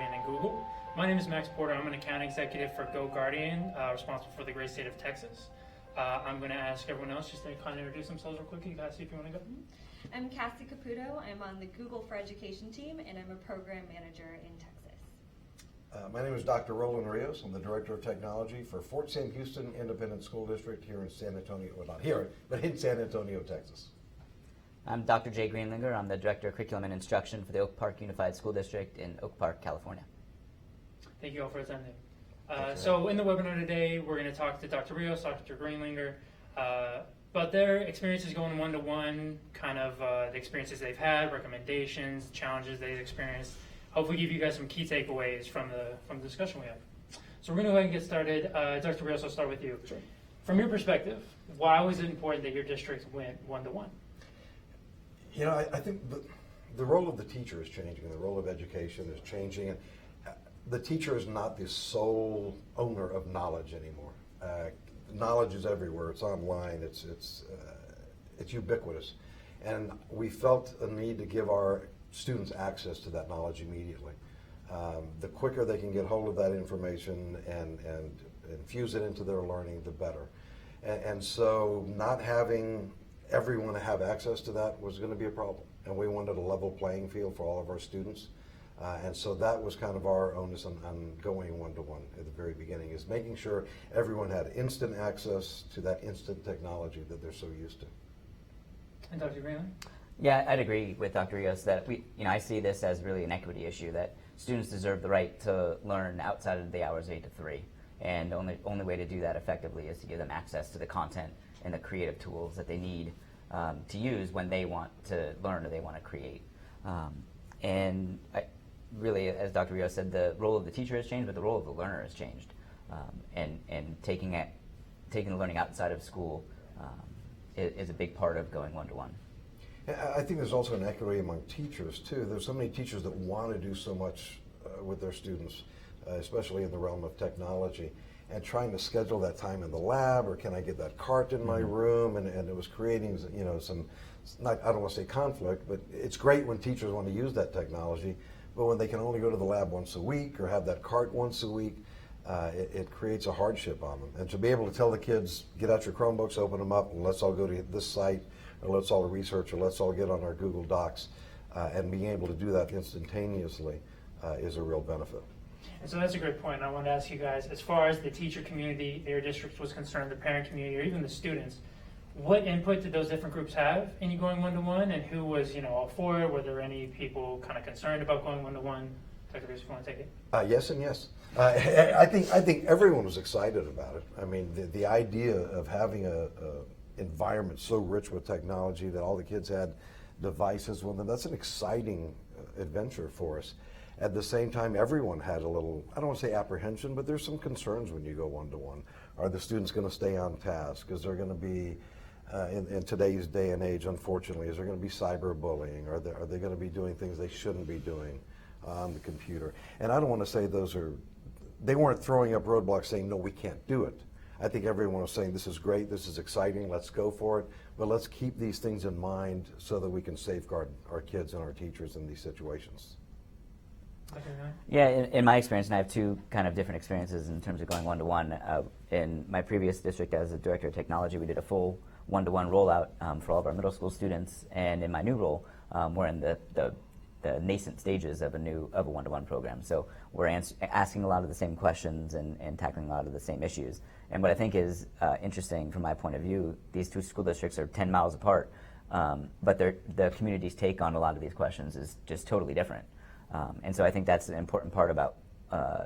GoGuardian and Google. My name is Max Porter. I'm an account executive for GoGuardian, responsible for the great state of Texas. I'm going to ask everyone else just to kind of introduce themselves real quickly. Cassie, if you want to go. I'm Cassie Caputo. I'm on the Google for Education team, and I'm a program manager in Texas. My name is Dr. Roland Rios. I'm the Director of Technology for Fort Sam Houston Independent School District here in San Antonio, well, not here, but in San Antonio, Texas. I'm Dr. Jay Greenlinger. I'm the Director of Curriculum and Instruction for the Oak Park Unified School District in Oak Park, California. Thank you all for attending. So in the webinar today, we're going to talk to Dr. Rios, Dr. Greenlinger, about their experiences going one-to-one, kind of the experiences they've had, recommendations, challenges they've experienced. Hopefully give you guys some key takeaways from the discussion we had. So we're going to go ahead and get started. Dr. Rios, I'll start with you. Sure. From your perspective, why was it important that your district went one-to-one? You know, I think the role of the teacher is changing, and the role of education is changing. And the teacher is not the sole owner of knowledge anymore. Knowledge is everywhere. It's online. It's ubiquitous, and we felt a need to give our students access to that knowledge immediately. The quicker they can get hold of that information and infuse it into their learning, the better. And so not having everyone have access to that was going to be a problem. And we wanted a level playing field for all of our students. And so that was kind of our onus on going one-to-one at the very beginning, is making sure everyone had instant access to that instant technology that they're so used to. And Dr. Greenlinger? Yeah, I'd agree with Dr. Rios that I see this as really an equity issue, that students deserve the right to learn outside of the hours of 8 to 3. And the only way to do that effectively is to give them access to the content and the creative tools that they need to use when they want to learn or they want to create. Really, as Dr. Rios said, the role of the teacher has changed, but the role of the learner has changed. And taking the learning outside of school is a big part of going one-to-one. I think there's also an equity among teachers, too. There's so many teachers that want to do so much with their students, especially in the realm of technology, and trying to schedule that time in the lab, or can I get that cart in my room, and it was creating, some, I don't want to say conflict, but it's great when teachers want to use that technology, but when they can only go to the lab once a week or have that cart once a week, it creates a hardship on them. And to be able to tell the kids, get out your Chromebooks, open them up, and let's all go to this site, or let's all research, or let's all get on our Google Docs, and being able to do that instantaneously is a real benefit. And so that's a great point. I wanted to ask you guys, as far as the teacher community, your district was concerned, the parent community, or even the students, what input did those different groups have in you going one-to-one, and who was, all for it? Were there any people kind of concerned about going one-to-one? Dr. Rios, if you want to take it. Yes and yes. I think everyone was excited about it. I mean, the idea of having a environment so rich with technology that all the kids had devices with them, that's an exciting adventure for us. At the same time, everyone had a little, I don't want to say apprehension, but there's some concerns when you go one-to-one. Are the students going to stay on task? Is there going to be, in today's day and age, unfortunately, is there going to be cyberbullying? Are they going to be doing things they shouldn't be doing on the computer? And I don't want to say they weren't throwing up roadblocks saying, no, we can't do it. I think everyone was saying, this is great, this is exciting, let's go for it, but let's keep these things in mind so that we can safeguard our kids and our teachers in these situations. Yeah, in my experience, and I have two kind of different experiences in terms of going one-to-one. In my previous district as a director of technology, we did a full one-to-one rollout for all of our middle school students, and in my new role, we're in the nascent stages of a one-to-one program. So we're asking a lot of the same questions and tackling a lot of the same issues. And what I think is interesting from my point of view, these two school districts are 10 miles apart, but the community's take on a lot of these questions is just totally different. And so I think that's an important part about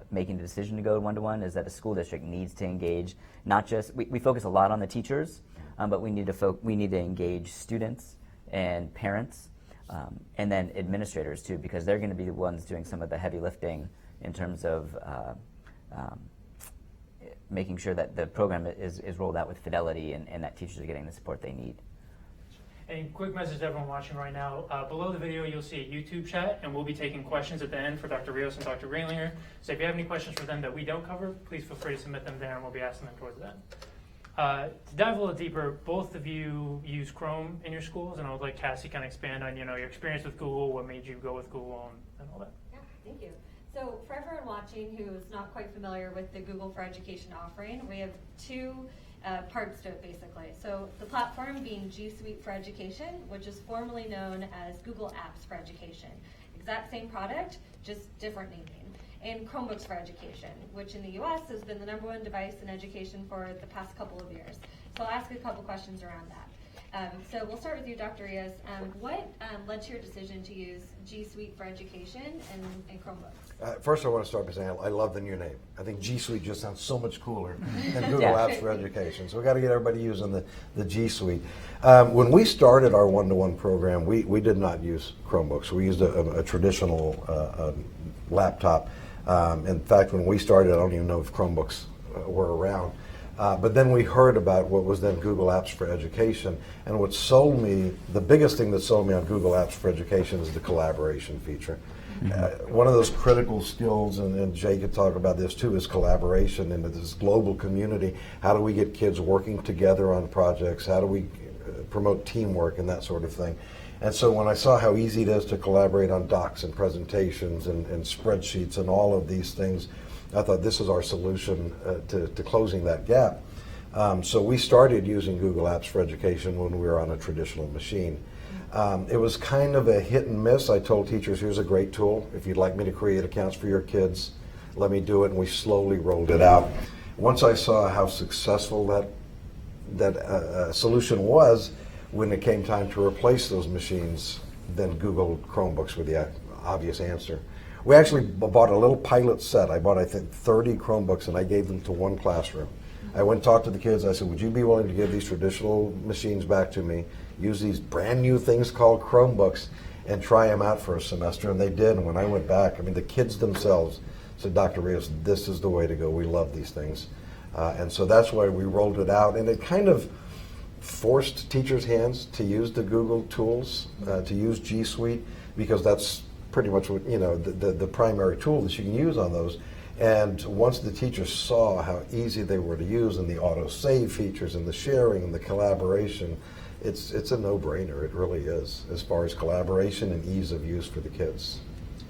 making the decision to go one-to-one, is that the school district needs to engage, not just, we focus a lot on the teachers, but we need to engage students and parents, and then administrators too, because they're going to be the ones doing some of the heavy lifting in terms of making sure that the program is rolled out with fidelity and that teachers are getting the support they need. And quick message to everyone watching right now. Below the video, you'll see a YouTube chat, and we'll be taking questions at the end for Dr. Rios and Dr. Greenlinger. So if you have any questions for them that we don't cover, please feel free to submit them there, and we'll be asking them towards the end. To dive a little deeper, both of you use Chrome in your schools, and I would like Cassie kind of expand on your experience with Google, what made you go with Google, and all that. Yeah, thank you. So for watching who is not quite familiar with the Google for Education offering, we have two parts to it basically. So the platform being G Suite for Education, which is formerly known as Google Apps for Education. Exact same product, just different naming. And Chromebooks for Education, which in the US has been the #1 device in education for the past couple of years. So I'll ask a couple questions around that. So we'll start with you, Dr. Rios. What led to your decision to use G Suite for Education and Chromebooks? First, I want to start by saying I love the new name. I think G Suite just sounds so much cooler than Google Apps for Education. So we got to get everybody using the G Suite. When we started our one-to-one program, we did not use Chromebooks. We used a traditional laptop. In fact, when we started, I don't even know if Chromebooks were around. But then we heard about what was then Google Apps for Education, and what sold me, the biggest thing that sold me on Google Apps for Education is the collaboration feature. One of those critical skills, and Jay could talk about this too, is collaboration in this global community. How do we get kids working together on projects? How do we promote teamwork and that sort of thing? And so when I saw how easy it is to collaborate on docs and presentations and spreadsheets and all of these things, I thought this is our solution to closing that gap. So we started using Google Apps for Education when we were on a traditional machine. It was kind of a hit and miss. I told teachers, here's a great tool. If you'd like me to create accounts for your kids, let me do it. And we slowly rolled it out. Once I saw how successful that solution was, when it came time to replace those machines, then Google Chromebooks were the obvious answer. We actually bought a little pilot set. I bought, I think, 30 Chromebooks, and I gave them to one classroom. I went and talked to the kids. I said, would you be willing to give these traditional machines back to me, use these brand new things called Chromebooks, and try them out for a semester? And they did. And when I went back, I mean, the kids themselves said, Dr. Rios, this is the way to go. We love these things. And so that's why we rolled it out. And it kind of forced teachers' hands to use the Google tools, to use G Suite, because that's pretty much what, the primary tool that you can use on those. And once the teachers saw how easy they were to use, and the auto save features and the sharing and the collaboration, it's a no-brainer. It really is, as far as collaboration and ease of use for the kids.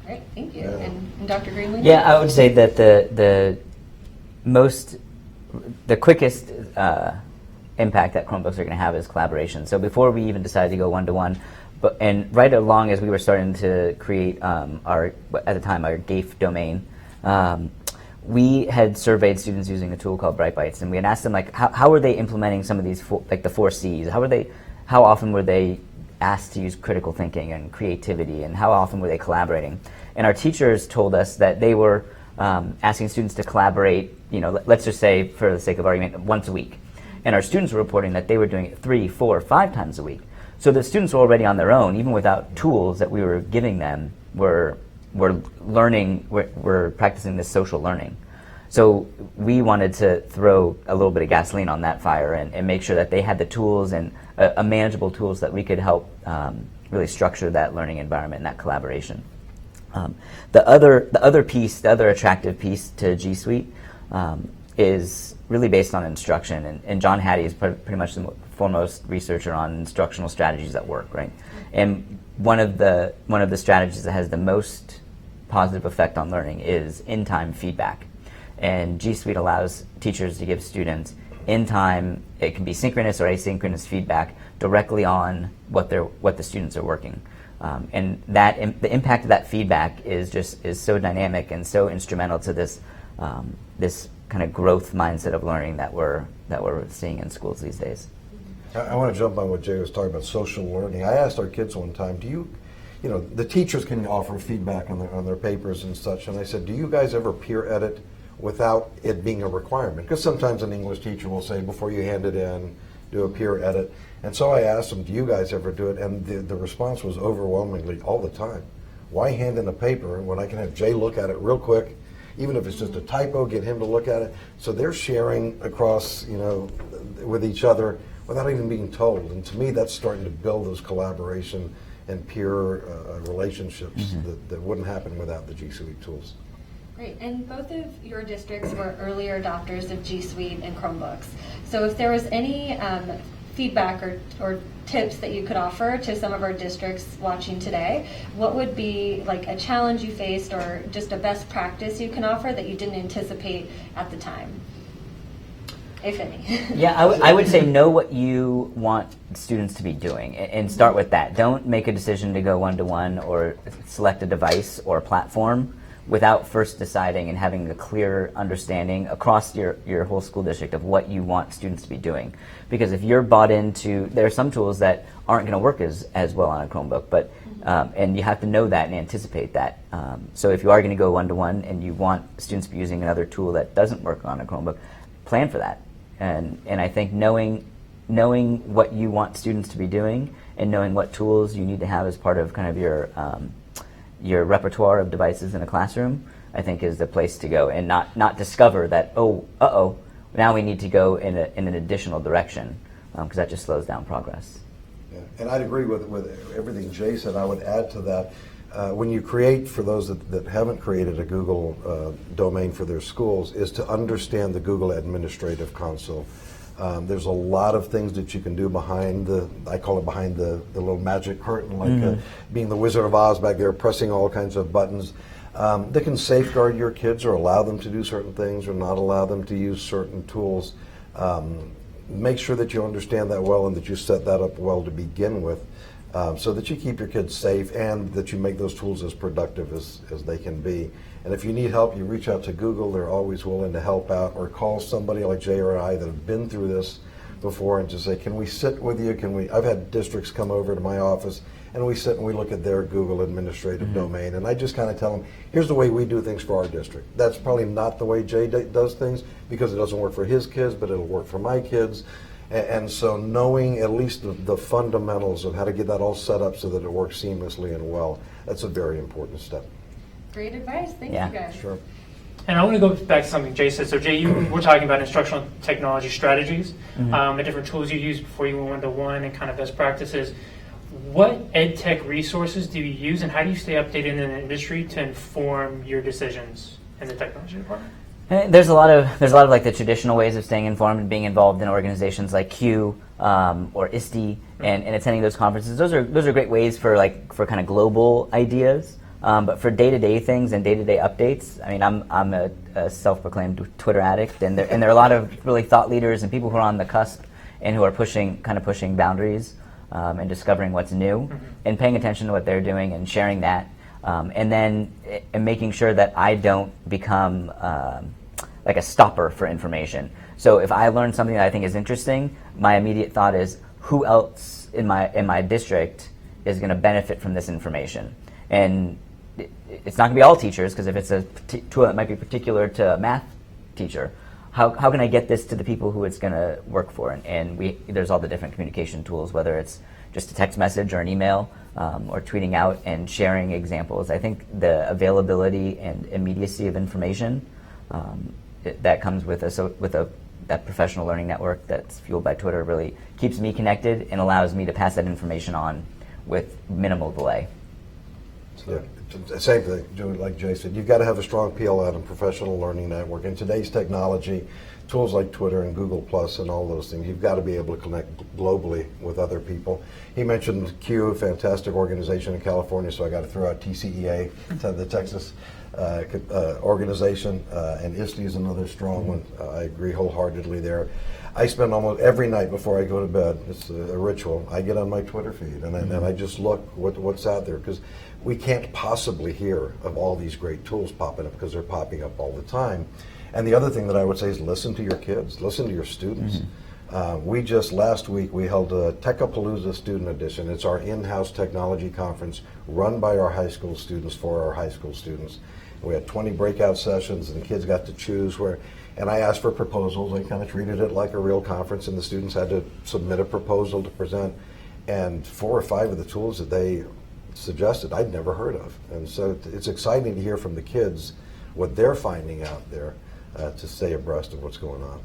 Great, thank you. Yeah. And Dr. Greenlee? Yeah, I would say that the quickest impact that Chromebooks are going to have is collaboration. So before we even decided to go one-to-one, and right along as we were starting to create our GAFE domain, we had surveyed students using a tool called Brightbytes, and we had asked them, like, how were they implementing some of these, the 4 C's? How often were they asked to use critical thinking and creativity, and how often were they collaborating? And our teachers told us that they were asking students to collaborate, let's just say, for the sake of argument, once a week. And our students were reporting that they were doing it 3, 4, 5 times a week. So the students were already on their own, even without tools that we were giving them, were learning, we're practicing this social learning. So we wanted to throw a little bit of gasoline on that fire and make sure that they had the tools and a manageable tools that we could help really structure that learning environment and that collaboration. The other attractive piece to G Suite is really based on instruction, and John Hattie is pretty much the foremost researcher on instructional strategies at work, right? And one of the strategies that has the most positive effect on learning is in-time feedback. And G Suite allows teachers to give students in-time, it can be synchronous or asynchronous feedback directly on what the students are working. And the impact of that feedback is so dynamic and so instrumental to this kind of growth mindset of learning that we're seeing in schools these days. I want to jump on what Jay was talking about, social learning. I asked our kids one time, the teachers can offer feedback on their papers and such, and I said, do you guys ever peer edit without it being a requirement? Because sometimes an English teacher will say, before you hand it in, do a peer edit. And so I asked them, do you guys ever do it? And the response was overwhelmingly all the time. Why hand in a paper when I can have Jay look at it real quick, even if it's just a typo, get him to look at it? So they're sharing across, with each other without even being told. And to me, that's starting to build those collaboration and peer relationships that wouldn't happen without the G Suite tools. Great, and both of your districts were earlier adopters of G Suite and Chromebooks. So if there was any feedback or tips that you could offer to some of our districts watching today, what would be like a challenge you faced or just a best practice you can offer that you didn't anticipate at the time, if any? Yeah, I would say know what you want students to be doing and start with that. Don't make a decision to go one-to-one or select a device or a platform without first deciding and having a clear understanding across your whole school district of what you want students to be doing. Because if you're bought into, there are some tools that aren't going to work as well on a Chromebook, but and you have to know that and anticipate that. So if you are going to go one-to-one and you want students to be using another tool that doesn't work on a Chromebook, plan for that. And I think knowing what you want students to be doing and knowing what tools you need to have as part of kind of your repertoire of devices in a classroom, I think is the place to go, and not discover that, now we need to go in an additional direction, because that just slows down progress. Yeah. And I'd agree with everything Jay said. I would add to that, when you create, for those that haven't created a Google domain for their schools, is to understand the Google Administrative Console. There's a lot of things that you can do behind I call it behind the little magic curtain, like being the Wizard of Oz back there, pressing all kinds of buttons that can safeguard your kids or allow them to do certain things or not allow them to use certain tools. Make sure that you understand that well and that you set that up well to begin with, so that you keep your kids safe and that you make those tools as productive as they can be. And if you need help, you reach out to Google. They're always willing to help out, or call somebody like Jay or I that have been through this before and just say, can we sit with you? I've had districts come over to my office and we sit and we look at their Google administrative domain, and I just kind of tell them, here's the way we do things for our district. That's probably not the way Jay does things because it doesn't work for his kids, but it'll work for my kids. And so knowing at least the fundamentals of how to get that all set up so that it works seamlessly and well, that's a very important step. Great advice. Thank you guys. Sure. And I want to go back to something Jay said. So Jay, you were talking about instructional technology strategies, the different tools you use before you went one-to-one and kind of best practices. What EdTech resources do you use, and how do you stay updated in the industry to inform your decisions in the technology department? There's a lot of like the traditional ways of staying informed and being involved in organizations like Q or ISTE and attending those conferences. Those are great ways for kind of global ideas. But for day-to-day things and day-to-day updates, I mean, I'm a self-proclaimed Twitter addict, and there are a lot of really thought leaders and people who are on the cusp and who are pushing boundaries and discovering what's new and paying attention to what they're doing and sharing that, and then making sure that I don't become like a stopper for information. So if I learn something that I think is interesting, my immediate thought is, who else in my district is going to benefit from this information? And it's not going to be all teachers, because if it's a tool that might be particular to a math teacher, how can I get this to the people who it's going to work for? And there's all the different communication tools, whether it's just a text message or an email or tweeting out and sharing examples. I think the availability and immediacy of information that comes with that professional learning network that's fueled by Twitter really keeps me connected and allows me to pass that information on with minimal delay. Yeah, same thing, like Jay said, you've got to have a strong PLN and professional learning network. In today's technology, tools like Twitter and Google Plus and all those things, you've got to be able to connect globally with other people. He mentioned Q, a fantastic organization in California, so I got to throw out TCEA, the Texas organization, and ISTE is another strong one. I agree wholeheartedly there. I spend almost every night before I go to bed, it's a ritual, I get on my Twitter feed and I just look what's out there, because we can't possibly hear of all these great tools popping up because they're popping up all the time. And the other thing that I would say is listen to your kids, listen to your students. Last week we held a Techapalooza Student Edition. It's our in-house technology conference run by our high school students for our high school students. We had 20 breakout sessions and the kids got to choose and I asked for proposals. I kind of treated it like a real conference, and the students had to submit a proposal to present. And 4 or 5 of the tools that they suggested I'd never heard of. And so it's exciting to hear from the kids what they're finding out there to stay abreast of what's going on.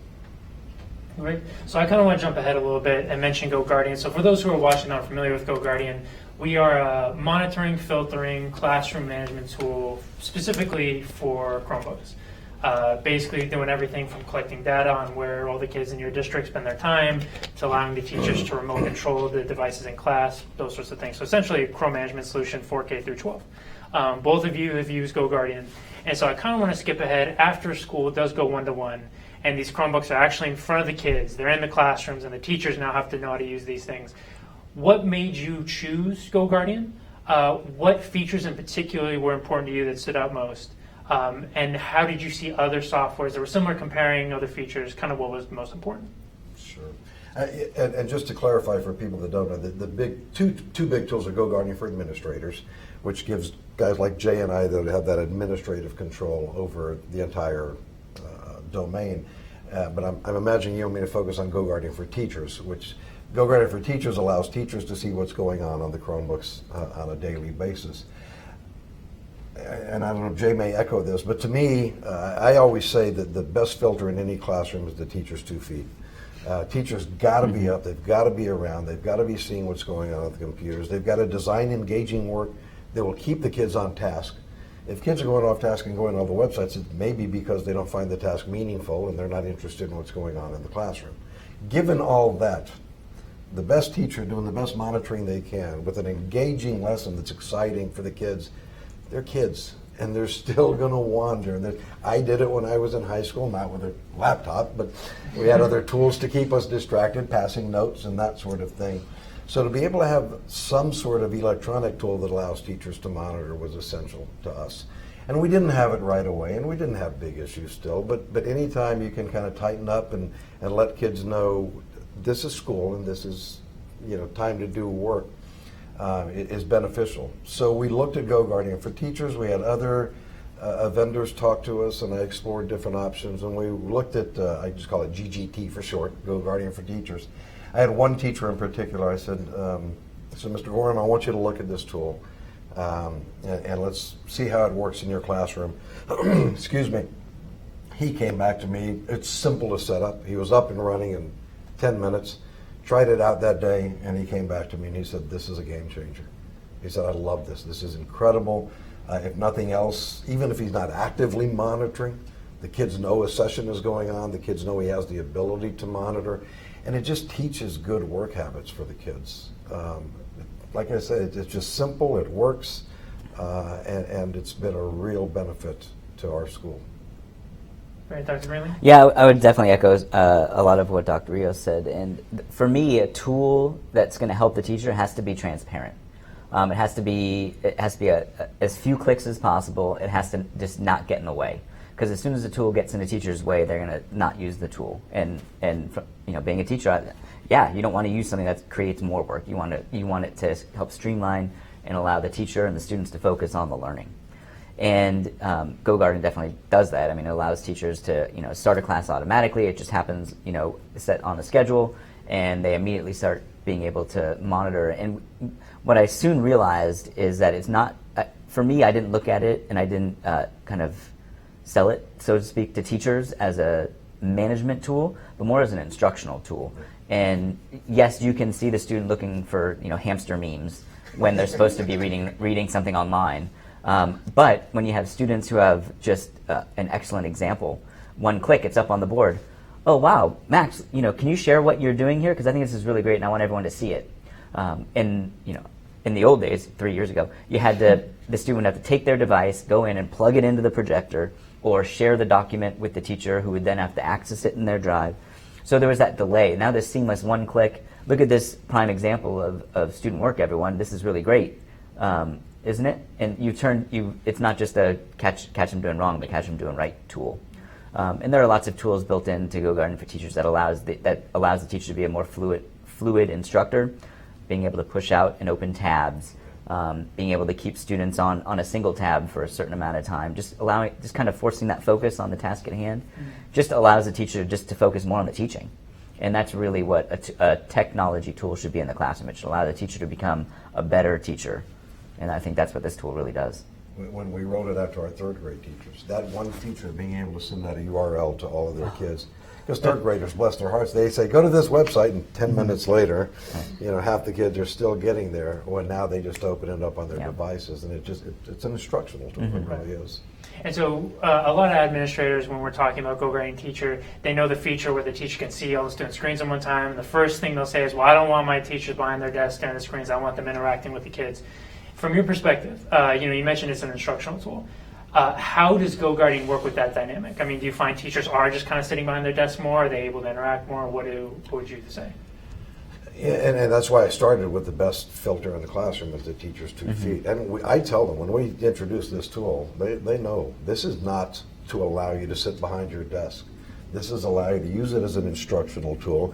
Right. So I kind of want to jump ahead a little bit and mention GoGuardian. So for those who are watching not familiar with GoGuardian, we are a monitoring, filtering, classroom management tool specifically for Chromebooks. basically doing everything from collecting data on where all the kids in your district spend their time to allowing the teachers to remote control the devices in class, those sorts of things. So essentially a Chrome management solution for K through 12. Both of you have used GoGuardian, and so I kind of want to skip ahead. After school does go one-to-one, and these Chromebooks are actually in front of the kids. They're in the classrooms, and the teachers now have to know how to use these things. What made you choose GoGuardian? What features in particular were important to you that stood out most? And how did you see other softwares that were similar, comparing other features? Kind of what was most important? Sure. And just to clarify for people that don't know, the big two big tools are GoGuardian for administrators, which gives guys like Jay and I that have that administrative control over the entire domain. But I'm imagining you want me to focus on GoGuardian for teachers, which GoGuardian for teachers allows teachers to see what's going on the Chromebooks on a daily basis. And I don't know if Jay may echo this, but to me, I always say that the best filter in any classroom is the teacher's 2 feet. Teachers got to be up, they've got to be around, they've got to be seeing what's going on with the computers, they've got to design engaging work that will keep the kids on task. If kids are going off task and going to all the websites, it may be because they don't find the task meaningful and they're not interested in what's going on in the classroom. Given all that, the best teacher doing the best monitoring they can with an engaging lesson that's exciting for the kids, they're kids and they're still going to wander. And I did it when I was in high school, not with a laptop, but we had other tools to keep us distracted, passing notes and that sort of thing. So to be able to have some sort of electronic tool that allows teachers to monitor was essential to us. And we didn't have it right away, and we didn't have big issues still, but anytime you can kind of tighten up and let kids know this is school and this is time to do work, it is beneficial. So we looked at GoGuardian for teachers. We had other vendors talk to us, and I explored different options, and we looked at, I just call it GGT for short, GoGuardian for teachers. I had one teacher in particular. I said, Mr. Gorham, I want you to look at this tool and let's see how it works in your classroom. Excuse me. He came back to me. It's simple to set up. He was up and running in 10 minutes, tried it out that day, and he came back to me and he said, this is a game changer. He said, I love this. This is incredible. If nothing else, even if he's not actively monitoring, the kids know a session is going on. The kids know he has the ability to monitor. And it just teaches good work habits for the kids. Like I said, it's just simple, it works, and it's been a real benefit to our school. Right, Dr. Greenlee? Yeah, I would definitely echo a lot of what Dr. Rios said. And for me, a tool that's going to help the teacher has to be transparent. It has to be as few clicks as possible. It has to just not get in the way. Because as soon as the tool gets in the teacher's way, they're going to not use the tool. And being a teacher, you don't want to use something that creates more work. You want it to help streamline and allow the teacher and the students to focus on the learning. And GoGuardian definitely does that. I mean, it allows teachers to start a class automatically. It just happens set on the schedule, and they immediately start being able to monitor. And what I soon realized is that it's not for me. I didn't look at it, and I didn't kind of sell it, so to speak, to teachers as a management tool, but more as an instructional tool. And yes, you can see the student looking for hamster memes when they're supposed to be reading something online. But when you have students who have just an excellent example, one click, it's up on the board. Oh wow, Max, can you share what you're doing here? Because I think this is really great, and I want everyone to see it. In the old days, 3 years ago, you had the student would have to take their device, go in and plug it into the projector, or share the document with the teacher, who would then have to access it in their drive. So there was that delay. Now this seamless one click. Look at this prime example of student work, everyone. This is really great, isn't it? And it's not just a catch them doing wrong, but catch them doing right tool. And there are lots of tools built into GoGuardian for teachers that allows the teacher to be a more fluid instructor, being able to push out and open tabs, being able to keep students on a single tab for a certain amount of time, just kind of forcing that focus on the task at hand, just allows the teacher just to focus more on the teaching. And that's really what a technology tool should be in the classroom. It should allow the teacher to become a better teacher. And I think that's what this tool really does. When we rolled it out to our third grade teachers, that one feature, being able to send out a URL to all of their kids, because third graders, bless their hearts, they say, go to this website, and 10 minutes later, half the kids are still getting there, when now they just open it up on their devices, and it's an instructional tool, it really is. And so a lot of administrators, when we're talking about GoGuardian Teacher, they know the feature where the teacher can see all the student screens at one time. The first thing they'll say is, well, I don't want my teachers behind their desk staring at the screens. I want them interacting with the kids. From your perspective, you mentioned it's an instructional tool. How does GoGuardian work with that dynamic? I mean, do you find teachers are just kind of sitting behind their desks more? Are they able to interact more? What would you say? Yeah, and that's why I started with the best filter in the classroom is the teacher's 2 feet. And I tell them, when we introduce this tool, they know this is not to allow you to sit behind your desk. This is allow you to use it as an instructional tool.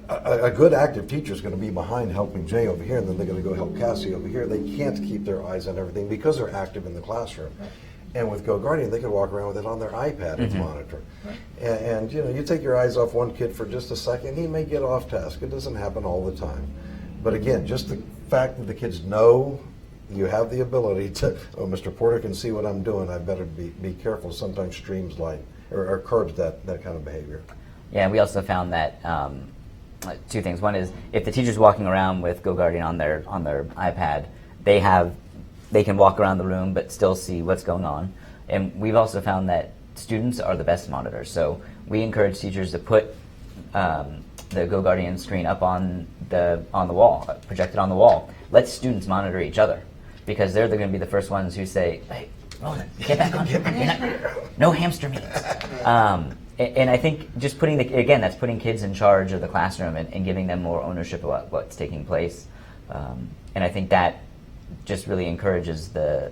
A good active teacher is going to be behind helping Jay over here, and then they're going to go help Cassie over here. They can't keep their eyes on everything because they're active in the classroom. Right. And with GoGuardian, they can walk around with it on their iPad and monitor. Right. And you take your eyes off one kid for just a second, he may get off task. It doesn't happen all the time. But again, just the fact that the kids know you have the ability to, oh, Mr. Porter can see what I'm doing, I better be careful. Sometimes streams like, or curbs that kind of behavior. Yeah, we also found that two things. One is if the teacher's walking around with GoGuardian on their iPad, they can walk around the room but still see what's going on. And we've also found that students are the best monitors. So we encourage teachers to put the GoGuardian screen up on the wall, projected on the wall. Let students monitor each other because they're going to be the first ones who say, "Hey, Roland, get back on. No hamster meetings." And I think just that's putting kids in charge of the classroom and giving them more ownership about what's taking place. And I think that just really encourages the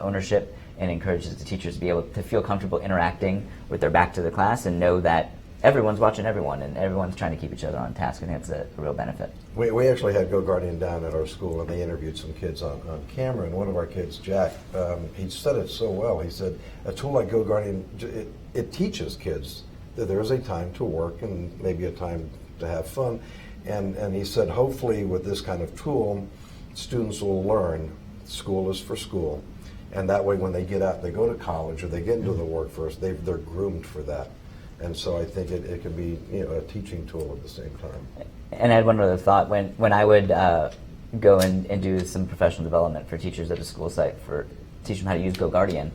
ownership and encourages the teachers to be able to feel comfortable interacting with their back to the class and know that everyone's watching everyone and everyone's trying to keep each other on task. I think it's a real benefit. We actually had GoGuardian down at our school, and they interviewed some kids on camera, and one of our kids, Jack, he said it so well. He said, a tool like GoGuardian, it teaches kids that there is a time to work and maybe a time to have fun. And he said, hopefully with this kind of tool, students will learn school is for school. And that way when they get out, they go to college or they get into the workforce, they're groomed for that. And so I think it can be a teaching tool at the same time. And I had one other thought. When I would go and do some professional development for teachers at a school site for teach them how to use GoGuardian,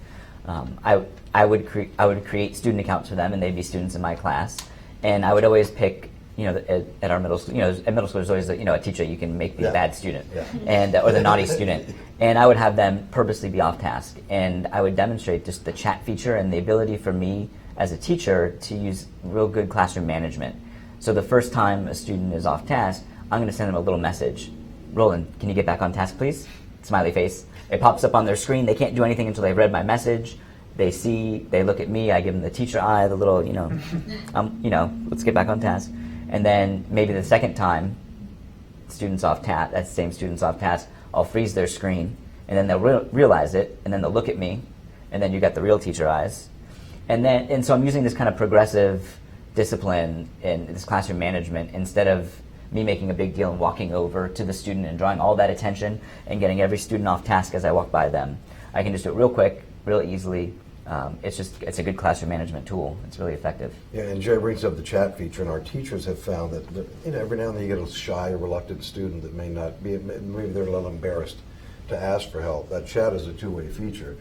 I would create student accounts for them, and they'd be students in my class. And I would always pick, at our middle school, at middle school there's always a teacher you can make the bad student, and or the naughty student. And I would have them purposely be off task, and I would demonstrate just the chat feature and the ability for me as a teacher to use real good classroom management. So the first time a student is off task, I'm going to send them a little message. Roland, can you get back on task, please? Smiley face. It pops up on their screen. They can't do anything until they've read my message. They look at me. I give them the teacher eye, the little, let's get back on task. And then maybe the second time, students off task, that same student's off task, I'll freeze their screen, and then they'll realize it, and then they'll look at me, and then you got the real teacher eyes. And so I'm using this kind of progressive discipline in this classroom management instead of me making a big deal and walking over to the student and drawing all that attention and getting every student off task as I walk by them. I can just do it real quick, real easily. It's a good classroom management tool. It's really effective. Yeah, and Jay brings up the chat feature, and our teachers have found that every now and then you get a shy or reluctant student that may not be, maybe they're a little embarrassed to ask for help. That chat is a two-way feature.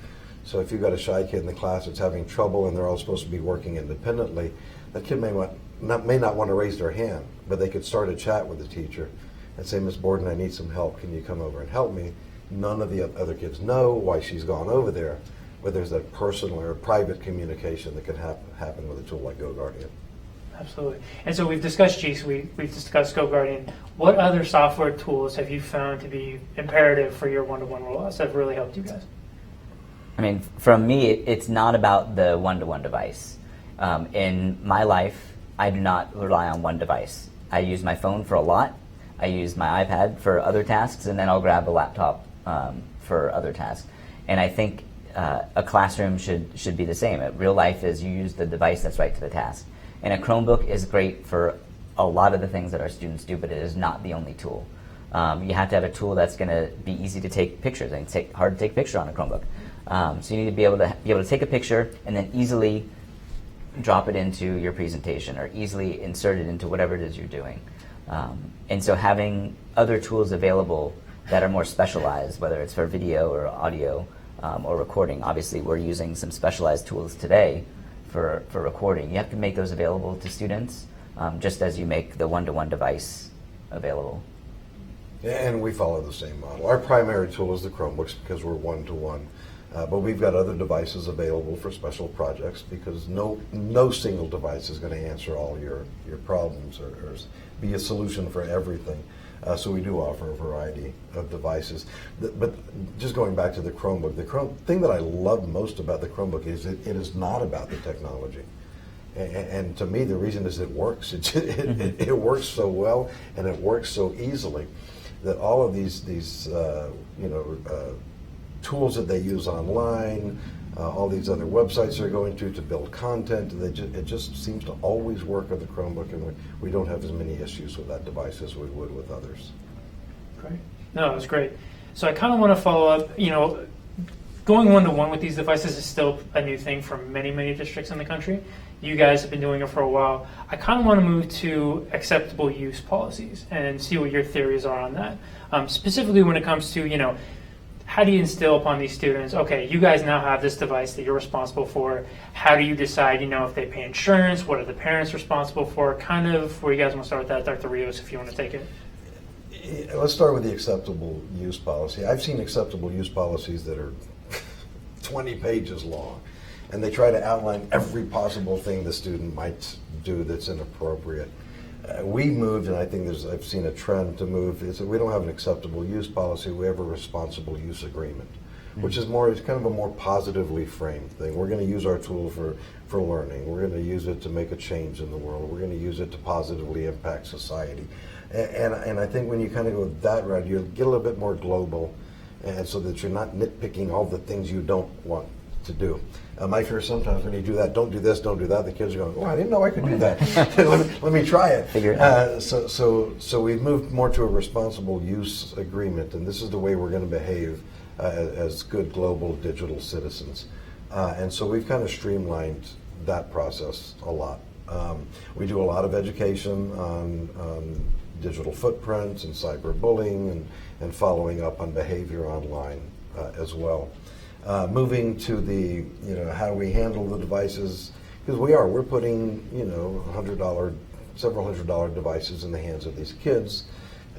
So if you've got a shy kid in the class that's having trouble and they're all supposed to be working independently, that kid may not want to raise their hand, but they could start a chat with the teacher and say, Miss Borden, I need some help. Can you come over and help me? None of the other kids know why she's gone over there, but there's that personal or private communication that can happen with a tool like GoGuardian. Absolutely. And so we've discussed G Suite, we've discussed GoGuardian. What other software tools have you found to be imperative for your one-to-one rollouts that have really helped you guys? I mean, from me, it's not about the one-to-one device. In my life, I do not rely on one device. I use my phone for a lot. I use my iPad for other tasks, and then I'll grab a laptop for other tasks. And I think a classroom should be the same. Real life is you use the device that's right to the task. And a Chromebook is great for a lot of the things that our students do, but it is not the only tool. You have to have a tool that's going to be easy to take pictures. I mean, it's hard to take a picture on a Chromebook. So you need to be able to take a picture and then easily drop it into your presentation or easily insert it into whatever it is you're doing. And so having other tools available that are more specialized, whether it's for video or audio, or recording. Obviously, we're using some specialized tools today for recording. You have to make those available to students, just as you make the one-to-one device available. And we follow the same model. Our primary tool is the Chromebooks because we're one-to-one. But we've got other devices available for special projects because no single device is going to answer all your problems or be a solution for everything. So we do offer a variety of devices. But just going back to the Chromebook, the thing that I love most about the Chromebook is it is not about the technology. And to me, the reason is it works. It works so well and it works so easily that all of these tools that they use online, all these other websites they're going to build content, it just seems to always work on the Chromebook, and we don't have as many issues with that device as we would with others. Great. No, it was great. So I kind of want to follow up, going one-to-one with these devices is still a new thing for many, many districts in the country. You guys have been doing it for a while. I kind of want to move to acceptable use policies and see what your theories are on that. Specifically when it comes to, how do you instill upon these students, okay, you guys now have this device that you're responsible for. How do you decide, if they pay insurance? What are the parents responsible for? Kind of where you guys want to start with that, Dr. Rios, if you want to take it. Let's start with the acceptable use policy. I've seen acceptable use policies that are 20 pages long, and they try to outline every possible thing the student might do that's inappropriate. We moved, and I think I've seen a trend to move, is that we don't have an acceptable use policy, we have a responsible use agreement, which is it's kind of a more positively framed thing. We're going to use our tool for learning. We're going to use it to make a change in the world. We're going to use it to positively impact society. And I think when you kind of go that route, you get a little bit more global, and so that you're not nitpicking all the things you don't want to do. My fear sometimes when you do that, don't do this, don't do that, the kids are going, oh, I didn't know I could do that. let me try it. Figure it out. So we've moved more to a responsible use agreement, and this is the way we're going to behave as good global digital citizens. And so we've kind of streamlined that process a lot. We do a lot of education on digital footprints and cyberbullying and following up on behavior online as well. Moving to the, how we handle the devices, because we're putting, several $100 devices in the hands of these kids,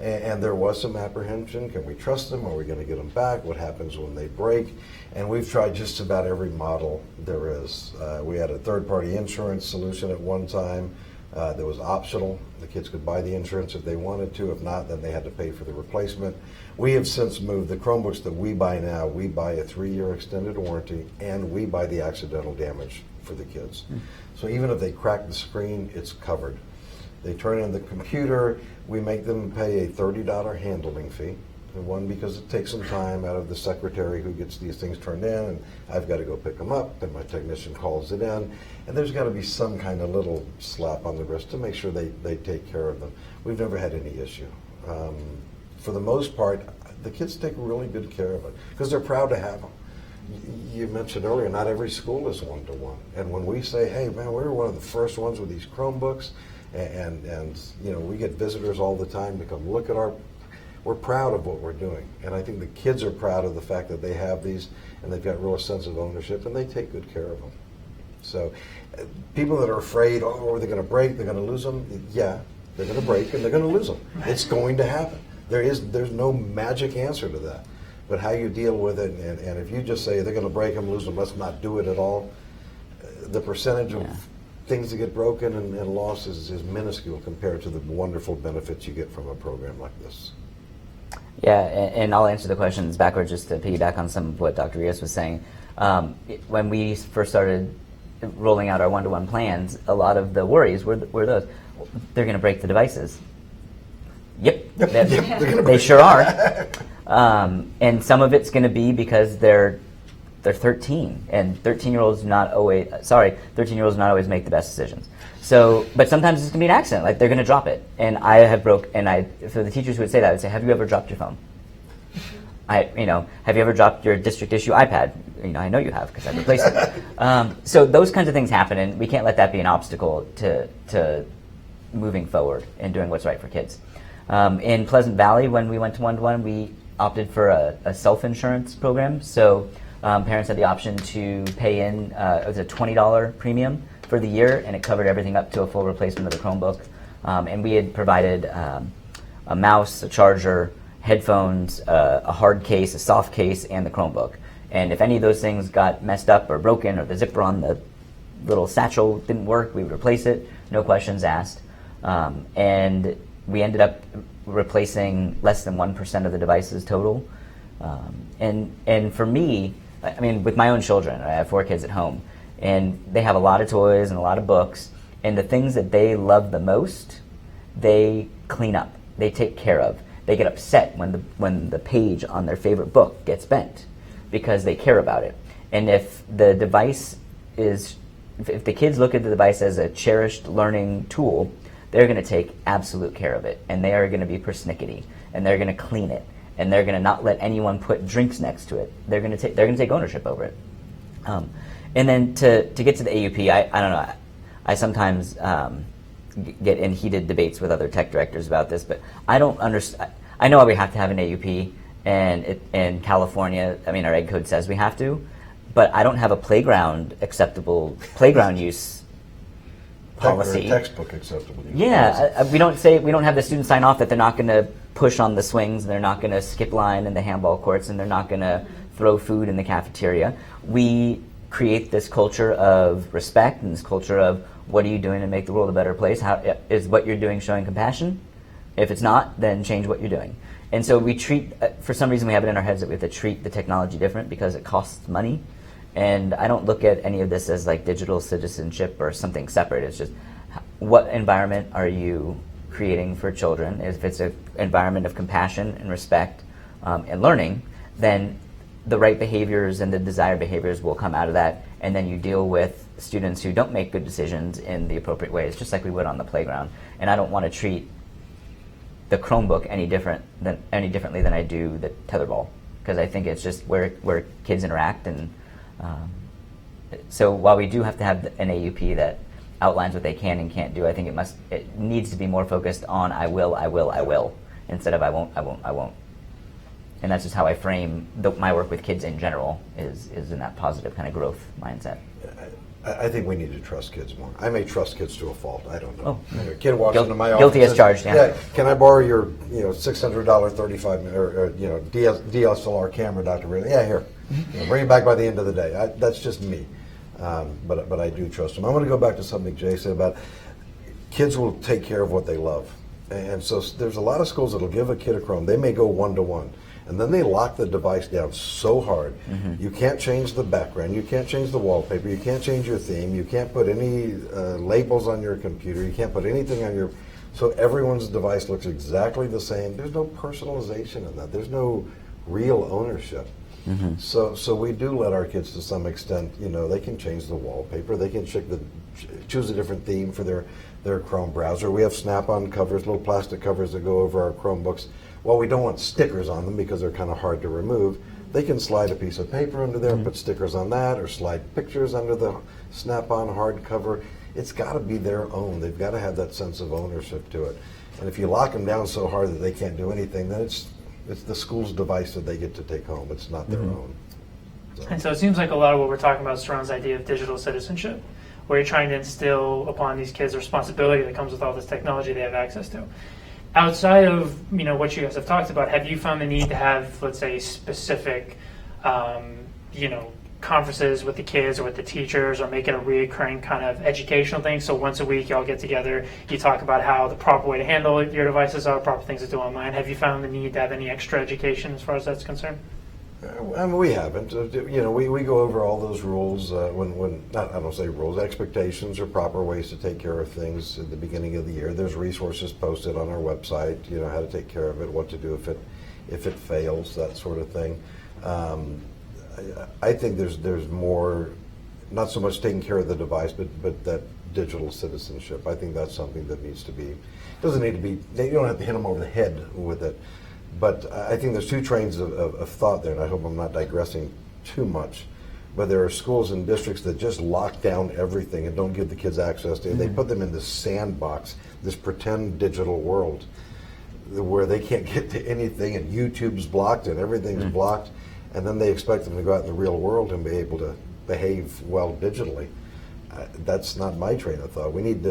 and there was some apprehension. Can we trust them? Are we going to get them back? What happens when they break? And we've tried just about every model there is. We had a third-party insurance solution at one time that was optional. The kids could buy the insurance if they wanted to. If not, then they had to pay for the replacement. We have since moved the Chromebooks that we buy now. We buy a 3-year extended warranty, and we buy the accidental damage for the kids. So even if they crack the screen, it's covered. They turn in the computer. We make them pay a $30 handling fee. And one, because it takes some time out of the secretary who gets these things turned in, and I've got to go pick them up, then my technician calls it in, and there's got to be some kind of little slap on the wrist to make sure they take care of them. We've never had any issue. For the most part, the kids take really good care of it because they're proud to have them. You mentioned earlier, not every school is one-to-one. And when we say, hey, man, we were one of the first ones with these Chromebooks, and we get visitors all the time to come look at we're proud of what we're doing. And I think the kids are proud of the fact that they have these, and they've got a real sense of ownership, and they take good care of them. So people that are afraid, are they going to break, they're going to lose them? Yeah, they're going to break, and they're going to lose them. It's going to happen. There's no magic answer to that. But how you deal with it, and if you just say they're going to break them, lose them, let's not do it at all, the percentage of things that get broken and lost is minuscule compared to the wonderful benefits you get from a program like this. Yeah, and I'll answer the questions backwards just to piggyback on some of what Dr. Rios was saying. When we first started rolling out our one-to-one plans, a lot of the worries were those, they're going to break the devices. Yep, they sure are. And some of it's going to be because they're 13, and 13-year-olds not always make the best decisions. So, but sometimes it's going to be an accident, like they're going to drop it. And for the teachers who would say that, I would say, have you ever dropped your phone? Have you ever dropped your district issue iPad? I know you have because I replaced it. So those kinds of things happen, and we can't let that be an obstacle to moving forward and doing what's right for kids. In Pleasant Valley, when we went to one-to-one, we opted for a self-insurance program. So parents had the option to pay in, it was a $20 premium for the year, and it covered everything up to a full replacement of the Chromebook. And we had provided a mouse, a charger, headphones, a hard case, a soft case, and the Chromebook. And if any of those things got messed up or broken, or the zipper on the little satchel didn't work, we would replace it, no questions asked. And we ended up replacing less than 1% of the devices total. And for me, I mean, with my own children, I have 4 kids at home, and they have a lot of toys and a lot of books, and the things that they love the most, they clean up, they take care of. They get upset when the page on their favorite book gets bent because they care about it. And if the device is, if the kids look at the device as a cherished learning tool, they're going to take absolute care of it, and they are going to be persnickety, and they're going to clean it, and they're going to not let anyone put drinks next to it. They're going to take ownership over it. And then to get to the AUP, I don't know. I sometimes get in heated debates with other tech directors about this, but I don't understand. I know we have to have an AUP, and in California, I mean, our ed code says we have to, but I don't have a acceptable playground use policy. Textbook acceptable. Yeah, we don't have the students sign off that they're not going to push on the swings, and they're not going to skip line in the handball courts, and they're not going to throw food in the cafeteria. We create this culture of respect and this culture of what are you doing to make the world a better place? How is what you're doing showing compassion? If it's not, then change what you're doing. And so we treat, for some reason we have it in our heads that we have to treat the technology different because it costs money. And I don't look at any of this as like digital citizenship or something separate. It's just what environment are you creating for children? If it's an environment of compassion and respect and learning, then the right behaviors and the desired behaviors will come out of that, and then you deal with students who don't make good decisions in the appropriate ways, just like we would on the playground. And I don't want to treat the Chromebook any differently than I do the tetherball, because I think it's just where kids interact. And so while we do have to have an AUP that outlines what they can and can't do, I think it needs to be more focused on I will, instead of I won't. And that's just how I frame my work with kids in general, is in that positive kind of growth mindset. I think we need to trust kids more. I may trust kids to a fault. I don't know. Oh. A kid walks into my office. Guilty as charged. Yeah. Can I borrow your $600 35 or DSLR camera, Dr. Ridley? Yeah, here. Bring it back by the end of the day. That's just me. But I do trust them. I want to go back to something Jay said about kids will take care of what they love. And so there's a lot of schools that'll give a kid a Chrome. They may go one-to-one. And then they lock the device down so hard. Mm-hmm. You can't change the background. You can't change the wallpaper. You can't change your theme. You can't put any labels on your computer. You can't put anything on your... So everyone's device looks exactly the same. There's no personalization in that. There's no real ownership. Mm-hmm. So we do let our kids to some extent, they can change the wallpaper. They can choose a different theme for their Chrome browser. We have Snap-on covers, little plastic covers that go over our Chromebooks. Well, we don't want stickers on them because they're kind of hard to remove. They can slide a piece of paper under there, put stickers on that, or slide pictures under the Snap-on hardcover. It's got to be their own. They've got to have that sense of ownership to it. And if you lock them down so hard that they can't do anything, then it's the school's device that they get to take home. It's not their own. And so it seems like a lot of what we're talking about surrounds the idea of digital citizenship, where you're trying to instill upon these kids the responsibility that comes with all this technology they have access to. Outside of what you guys have talked about, have you found the need to have, let's say, specific, conferences with the kids or with the teachers, or make it a recurring kind of educational thing? So once a week, y'all get together, you talk about how the proper way to handle your devices are, proper things to do online. Have you found the need to have any extra education as far as that's concerned? We haven't. We go over all those rules I don't say rules, expectations or proper ways to take care of things at the beginning of the year. There's resources posted on our website, how to take care of it, what to do if it fails, that sort of thing. I think there's more, not so much taking care of the device, but that digital citizenship. I think that's something that needs to be, doesn't need to be, you don't have to hit them over the head with it. But I think there's two trains of thought there, and I hope I'm not digressing too much. But there are schools and districts that just lock down everything and don't give the kids access to it. They put them in this sandbox, this pretend digital world, where they can't get to anything, and YouTube's blocked and everything's blocked. and then they expect them to go out in the real world and be able to behave well digitally. That's not my train of thought. We need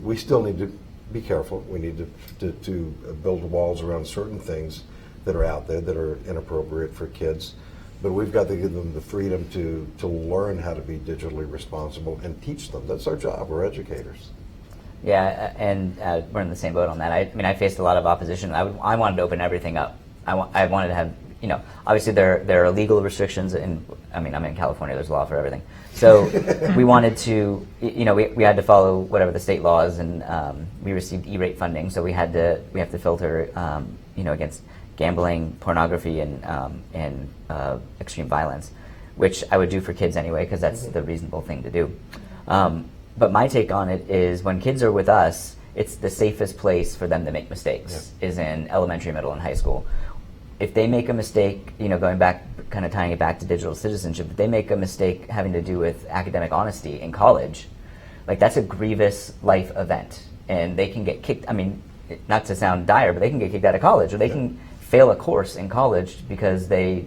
we still need to be careful. We need to build walls around certain things that are out there that are inappropriate for kids. But we've got to give them the freedom to learn how to be digitally responsible and teach them. That's our job. We're educators. Yeah, and we're in the same boat on that. I mean, I faced a lot of opposition. I wanted to open everything up. I wanted to have, obviously there are legal restrictions, and I mean, I'm in California, there's a law for everything. So we wanted to, we had to follow whatever the state laws, and we received E-rate funding, so we have to filter, against gambling, pornography, and extreme violence, which I would do for kids anyway, because that's the reasonable thing to do. But my take on it is when kids are with us, it's the safest place for them to make mistakes, is in elementary, middle, and high school. If they make a mistake, going back, kind of tying it back to digital citizenship, if they make a mistake having to do with academic honesty in college, like that's a grievous life event. And they can get kicked, I mean, not to sound dire, but they can get kicked out of college, or they can fail a course in college because they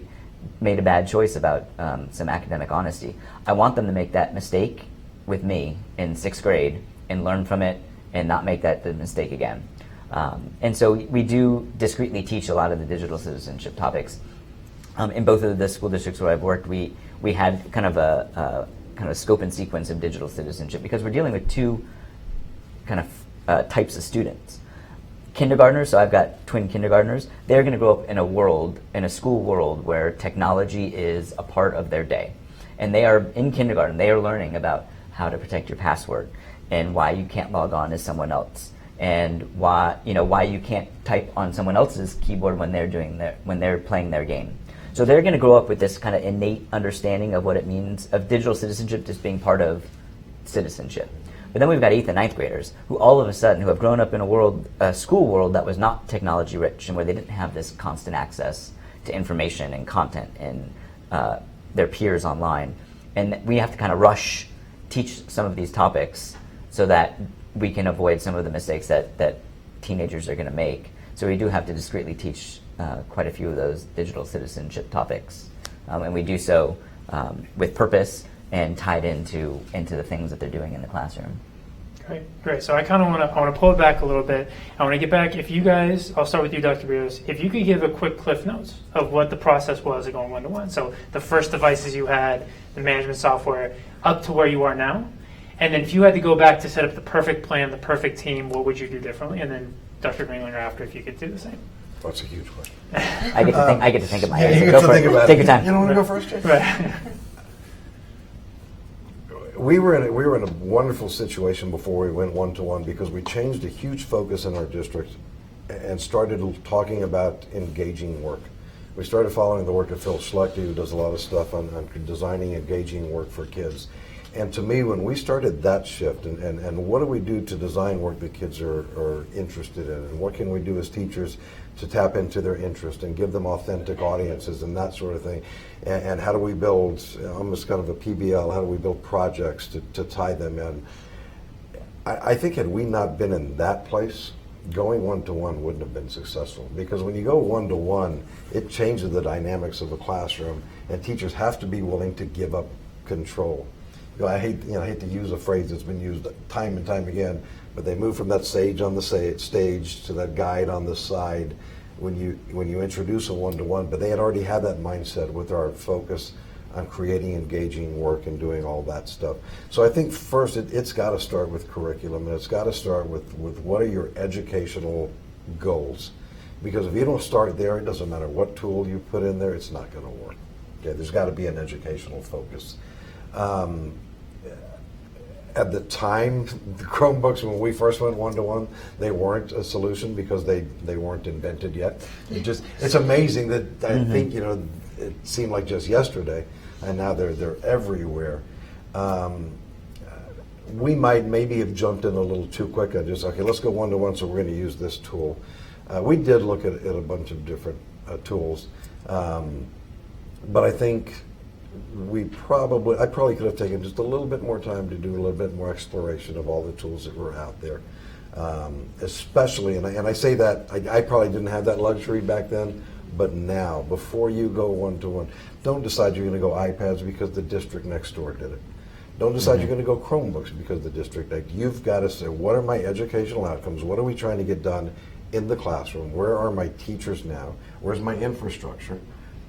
made a bad choice about some academic honesty. I want them to make that mistake with me in 6th grade and learn from it and not make that the mistake again. And so we do discreetly teach a lot of the digital citizenship topics. In both of the school districts where I've worked, we had kind of a scope and sequence of digital citizenship, because we're dealing with two kind of types of students. Kindergartners, so I've got twin kindergartners, they're going to grow up in a school world where technology is a part of their day. And they are in kindergarten, they are learning about how to protect your password and why you can't log on as someone else, and why you can't type on someone else's keyboard when they're playing their game. So they're going to grow up with this kind of innate understanding of what it means of digital citizenship just being part of citizenship. But then we've got 8th and 9th graders who all of a sudden who have grown up in a school world that was not technology rich, and where they didn't have this constant access to information and content and their peers online. And we have to kind of teach some of these topics so that we can avoid some of the mistakes that teenagers are going to make. So we do have to discreetly teach quite a few of those digital citizenship topics. And we do so with purpose and tied into the things that they're doing in the classroom. Great. So I kind of want to pull it back a little bit. I want to get back, if you guys, I'll start with you, Dr. Rios, if you could give a quick cliff notes of what the process was of going one-to-one. So the first devices you had, the management software, up to where you are now. And then if you had to go back to set up the perfect plan, the perfect team, what would you do differently? And then Dr. Greenlinger after, if you could do the same. That's a huge question. I get to think of my answer. You get to think about Take your time. You don't want to go first, Jay? Right. We were in a wonderful situation before we went one-to-one, because we changed a huge focus in our district and started talking about engaging work. We started following the work of Phil Schlechte, who does a lot of stuff on designing engaging work for kids. And to me, when we started that shift, and what do we do to design work that kids are interested in, and what can we do as teachers to tap into their interest and give them authentic audiences and that sort of thing, and how do we build almost kind of a PBL, how do we build projects to tie them in? I think had we not been in that place, going one-to-one wouldn't have been successful, because when you go one-to-one, it changes the dynamics of the classroom, and teachers have to be willing to give up control. I hate to use a phrase that's been used time and time again, but they move from that sage on the stage to that guide on the side when you introduce a one-to-one. But they had already had that mindset with our focus on creating engaging work and doing all that stuff. So I think first it's got to start with curriculum, and it's got to start with what are your educational goals. Because if you don't start there, it doesn't matter what tool you put in there, it's not going to work. Okay, there's got to be an educational focus. At the time, the Chromebooks, when we first went one-to-one, they weren't a solution because they weren't invented yet. It's amazing that I think, it seemed like just yesterday, and now they're everywhere. We might maybe have jumped in a little too quick and just, okay, let's go one-to-one, so we're going to use this tool. We did look at a bunch of different tools, but I think I probably could have taken just a little bit more time to do a little bit more exploration of all the tools that were out there. Especially, and I say that, I probably didn't have that luxury back then, But now, before you go one-to-one, don't decide you're going to go iPads because the district next door did it. Don't decide you're going to go Chromebooks because the district. You've got to say, what are my educational outcomes? What are we trying to get done in the classroom? Where are my teachers now? Where's my infrastructure?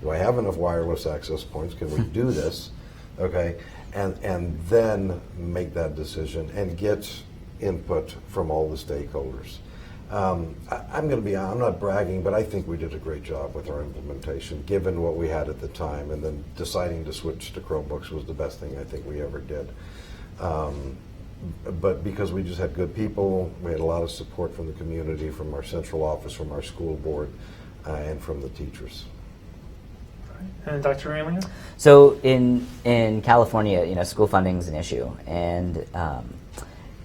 Do I have enough wireless access points? Can we do this? Okay, and then make that decision and get input from all the stakeholders. I'm going to be, I'm not bragging, but I think we did a great job with our implementation, given what we had at the time, and then deciding to switch to Chromebooks was the best thing I think we ever did. But because we just had good people, we had a lot of support from the community, from our central office, from our school board, and from the teachers. And Dr. Rainlinger? So in California, school funding is an issue, and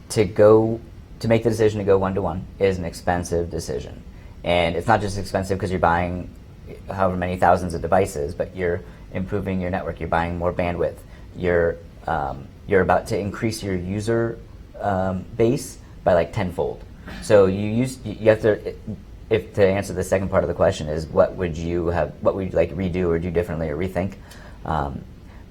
to make the decision to go one-to-one is an expensive decision. And it's not just expensive because you're buying however many thousands of devices, but you're improving your network, you're buying more bandwidth, you're about to increase your user base by like tenfold. So you have to, if to answer the second part of the question is what would you like redo or do differently or rethink?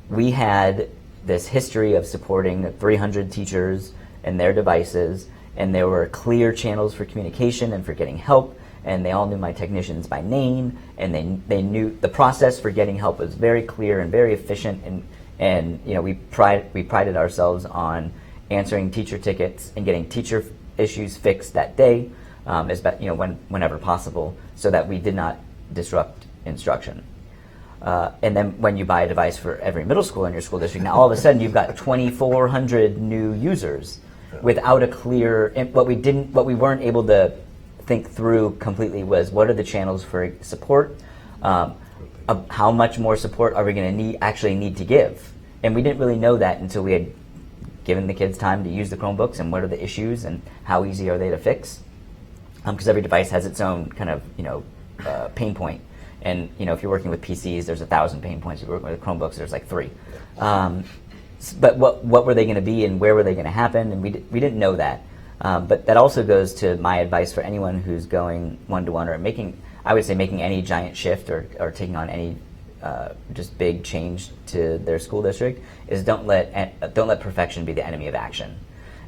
We had this history of supporting 300 teachers and their devices, and there were clear channels for communication and for getting help, and they all knew my technicians by name, and they knew the process for getting help was very clear and very efficient, and we prided ourselves on answering teacher tickets and getting teacher issues fixed that day, whenever possible, so that we did not disrupt instruction. And then when you buy a device for every middle school in your school district, now all of a sudden you've got 2,400 new users without a clear. What we weren't able to think through completely was what are the channels for support. How much more support are we going to actually need to give? And we didn't really know that until we had given the kids time to use the Chromebooks and what are the issues and how easy are they to fix. Because every device has its own kind of pain point. And if you're working with PCs, there's 1,000 pain points. If you're working with Chromebooks, there's like 3. But what were they going to be and where were they going to happen? And we didn't know that. But that also goes to my advice for anyone who's going one-to-one or making any giant shift or taking on any just big change to their school district is don't let perfection be the enemy of action.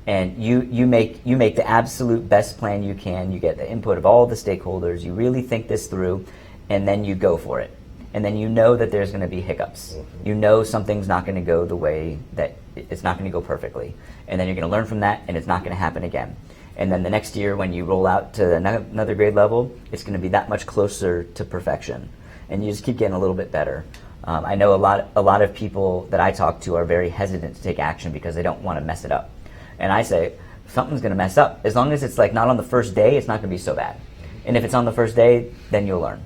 And you make the absolute best plan you can. You get the input of all the stakeholders. You really think this through, and then you go for it. And then you know that there's going to be hiccups. Mm-hmm. You know something's not going to go the way that it's not going to go perfectly. And then you're going to learn from that, and it's not going to happen again. And then the next year when you roll out to another grade level, it's going to be that much closer to perfection. And you just keep getting a little bit better. I know a lot of people that I talk to are very hesitant to take action because they don't want to mess it up. And I say, something's going to mess up. As long as it's like not on the first day, it's not going to be so bad. And if it's on the first day, then you'll learn.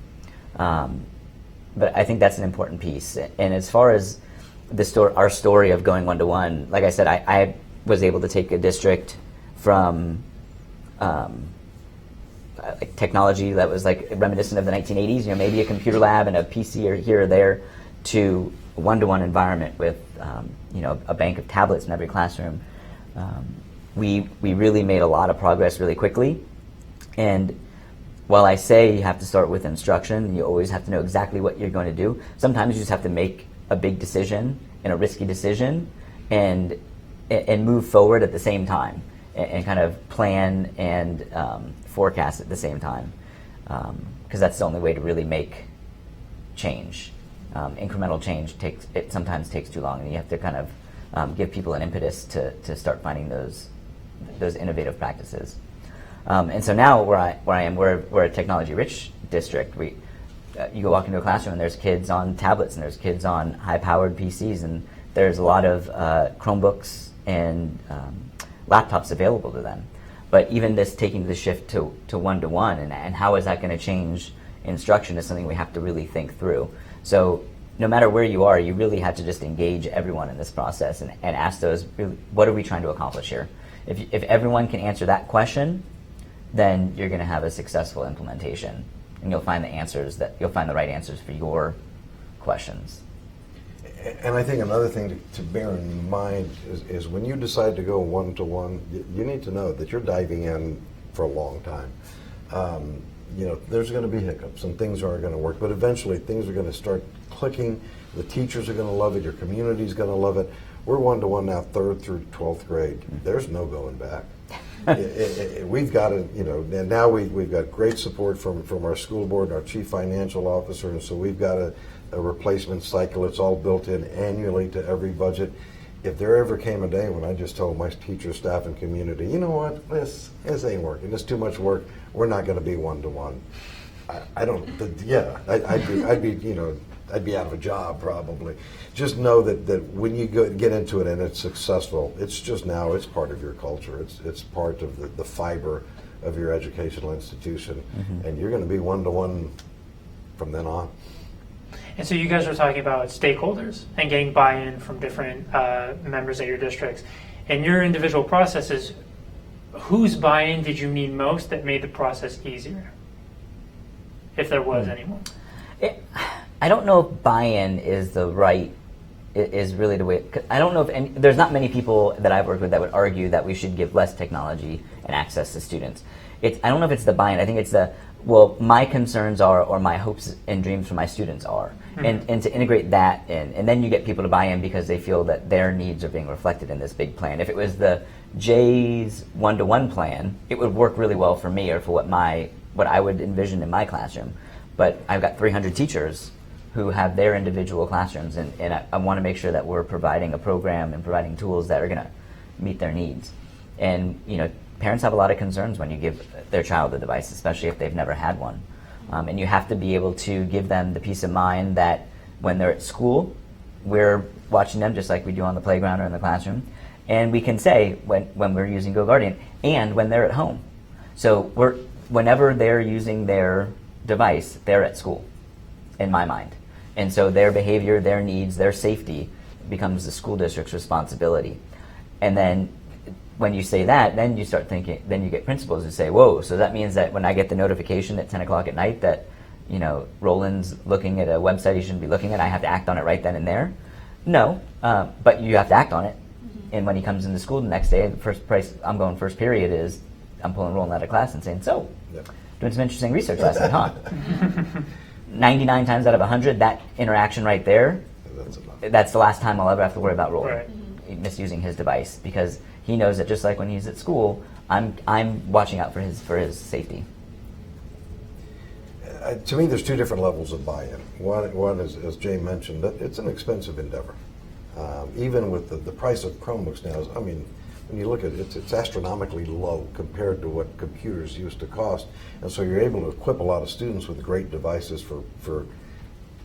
But I think that's an important piece. And as far as our story of going one-to-one, like I said, I was able to take a district from technology that was like reminiscent of the 1980s, maybe a computer lab and a PC or here or there, to a one-to-one environment with a bank of tablets in every classroom. We really made a lot of progress really quickly. And while I say you have to start with instruction, you always have to know exactly what you're going to do. Sometimes you just have to make a big decision and a risky decision and move forward at the same time and kind of plan and forecast at the same time, because that's the only way to really make change. Incremental change sometimes takes too long, and you have to kind of give people an impetus to start finding those innovative practices. And so now where I am, we're a technology-rich district. You go walk into a classroom and there's kids on tablets and there's kids on high-powered PCs, and there's a lot of Chromebooks and laptops available to them. But even this taking the shift to one-to-one and how is that going to change instruction is something we have to really think through. So no matter where you are, you really have to just engage everyone in this process and ask those, what are we trying to accomplish here? If everyone can answer that question, then you're going to have a successful implementation, and you'll find the right answers for your questions. And I think another thing to bear in mind is when you decide to go one-to-one, you need to know that you're diving in for a long time. there's going to be hiccups and things aren't going to work, but eventually things are going to start clicking. The teachers are going to love it. Your community is going to love it. We're 1-to-1 now, 3rd through 12th grade. There's no going back. We've got to, and now we've got great support from our school board and our chief financial officer, and so we've got a replacement cycle. It's all built in annually to every budget. If there ever came a day when I just told my teachers, staff, and community, you know what, this ain't working. It's too much work. We're not going to be 1-to-1. I'd be out of a job probably. Just know that when you get into it and it's successful, it's just now it's part of your culture. It's part of the fiber of your educational institution, and you're going to be 1-to-1 from then on. And so you guys were talking about stakeholders and getting buy-in from different members of your districts. In your individual processes, whose buy-in did you need most that made the process easier, if there was anyone? I don't know if buy-in is really the way. I don't know if there's not many people that I've worked with that would argue that we should give less technology and access to students. I don't know if it's the buy-in. I think it's my concerns are, or my hopes and dreams for my students are, and to integrate that in, and then you get people to buy in because they feel that their needs are being reflected in this big plan. If it was the J's 1-to-1 plan, it would work really well for me or for what I would envision in my classroom. But I've got 300 teachers who have their individual classrooms, and I want to make sure that we're providing a program and providing tools that are going to meet their needs. And parents have a lot of concerns when you give their child a device, especially if they've never had one. And you have to be able to give them the peace of mind that when they're at school, we're watching them just like we do on the playground or in the classroom. And we can say when we're using GoGuardian and when they're at home. So whenever they're using their device, they're at school, in my mind. And so their behavior, their needs, their safety becomes the school district's responsibility. And then when you say that, then you start thinking, then you get principals who say, whoa, so that means that when I get the notification at 10 o'clock at night that, Roland's looking at a website he shouldn't be looking at, I have to act on it right then and there? No, but you have to act on it. And when he comes into school the next day, the first period is I'm pulling Roland out of class and saying, so, doing some interesting research last night, huh? 99 times out of 100, that interaction right there, that's the last time I'll ever have to worry about Roland misusing his device, because he knows that just like when he's at school, I'm watching out for his safety. To me, there's two different levels of buy-in. One is, as Jay mentioned, that it's an expensive endeavor. Even with the price of Chromebooks now, when you look at it, it's astronomically low compared to what computers used to cost. And so you're able to equip a lot of students with great devices for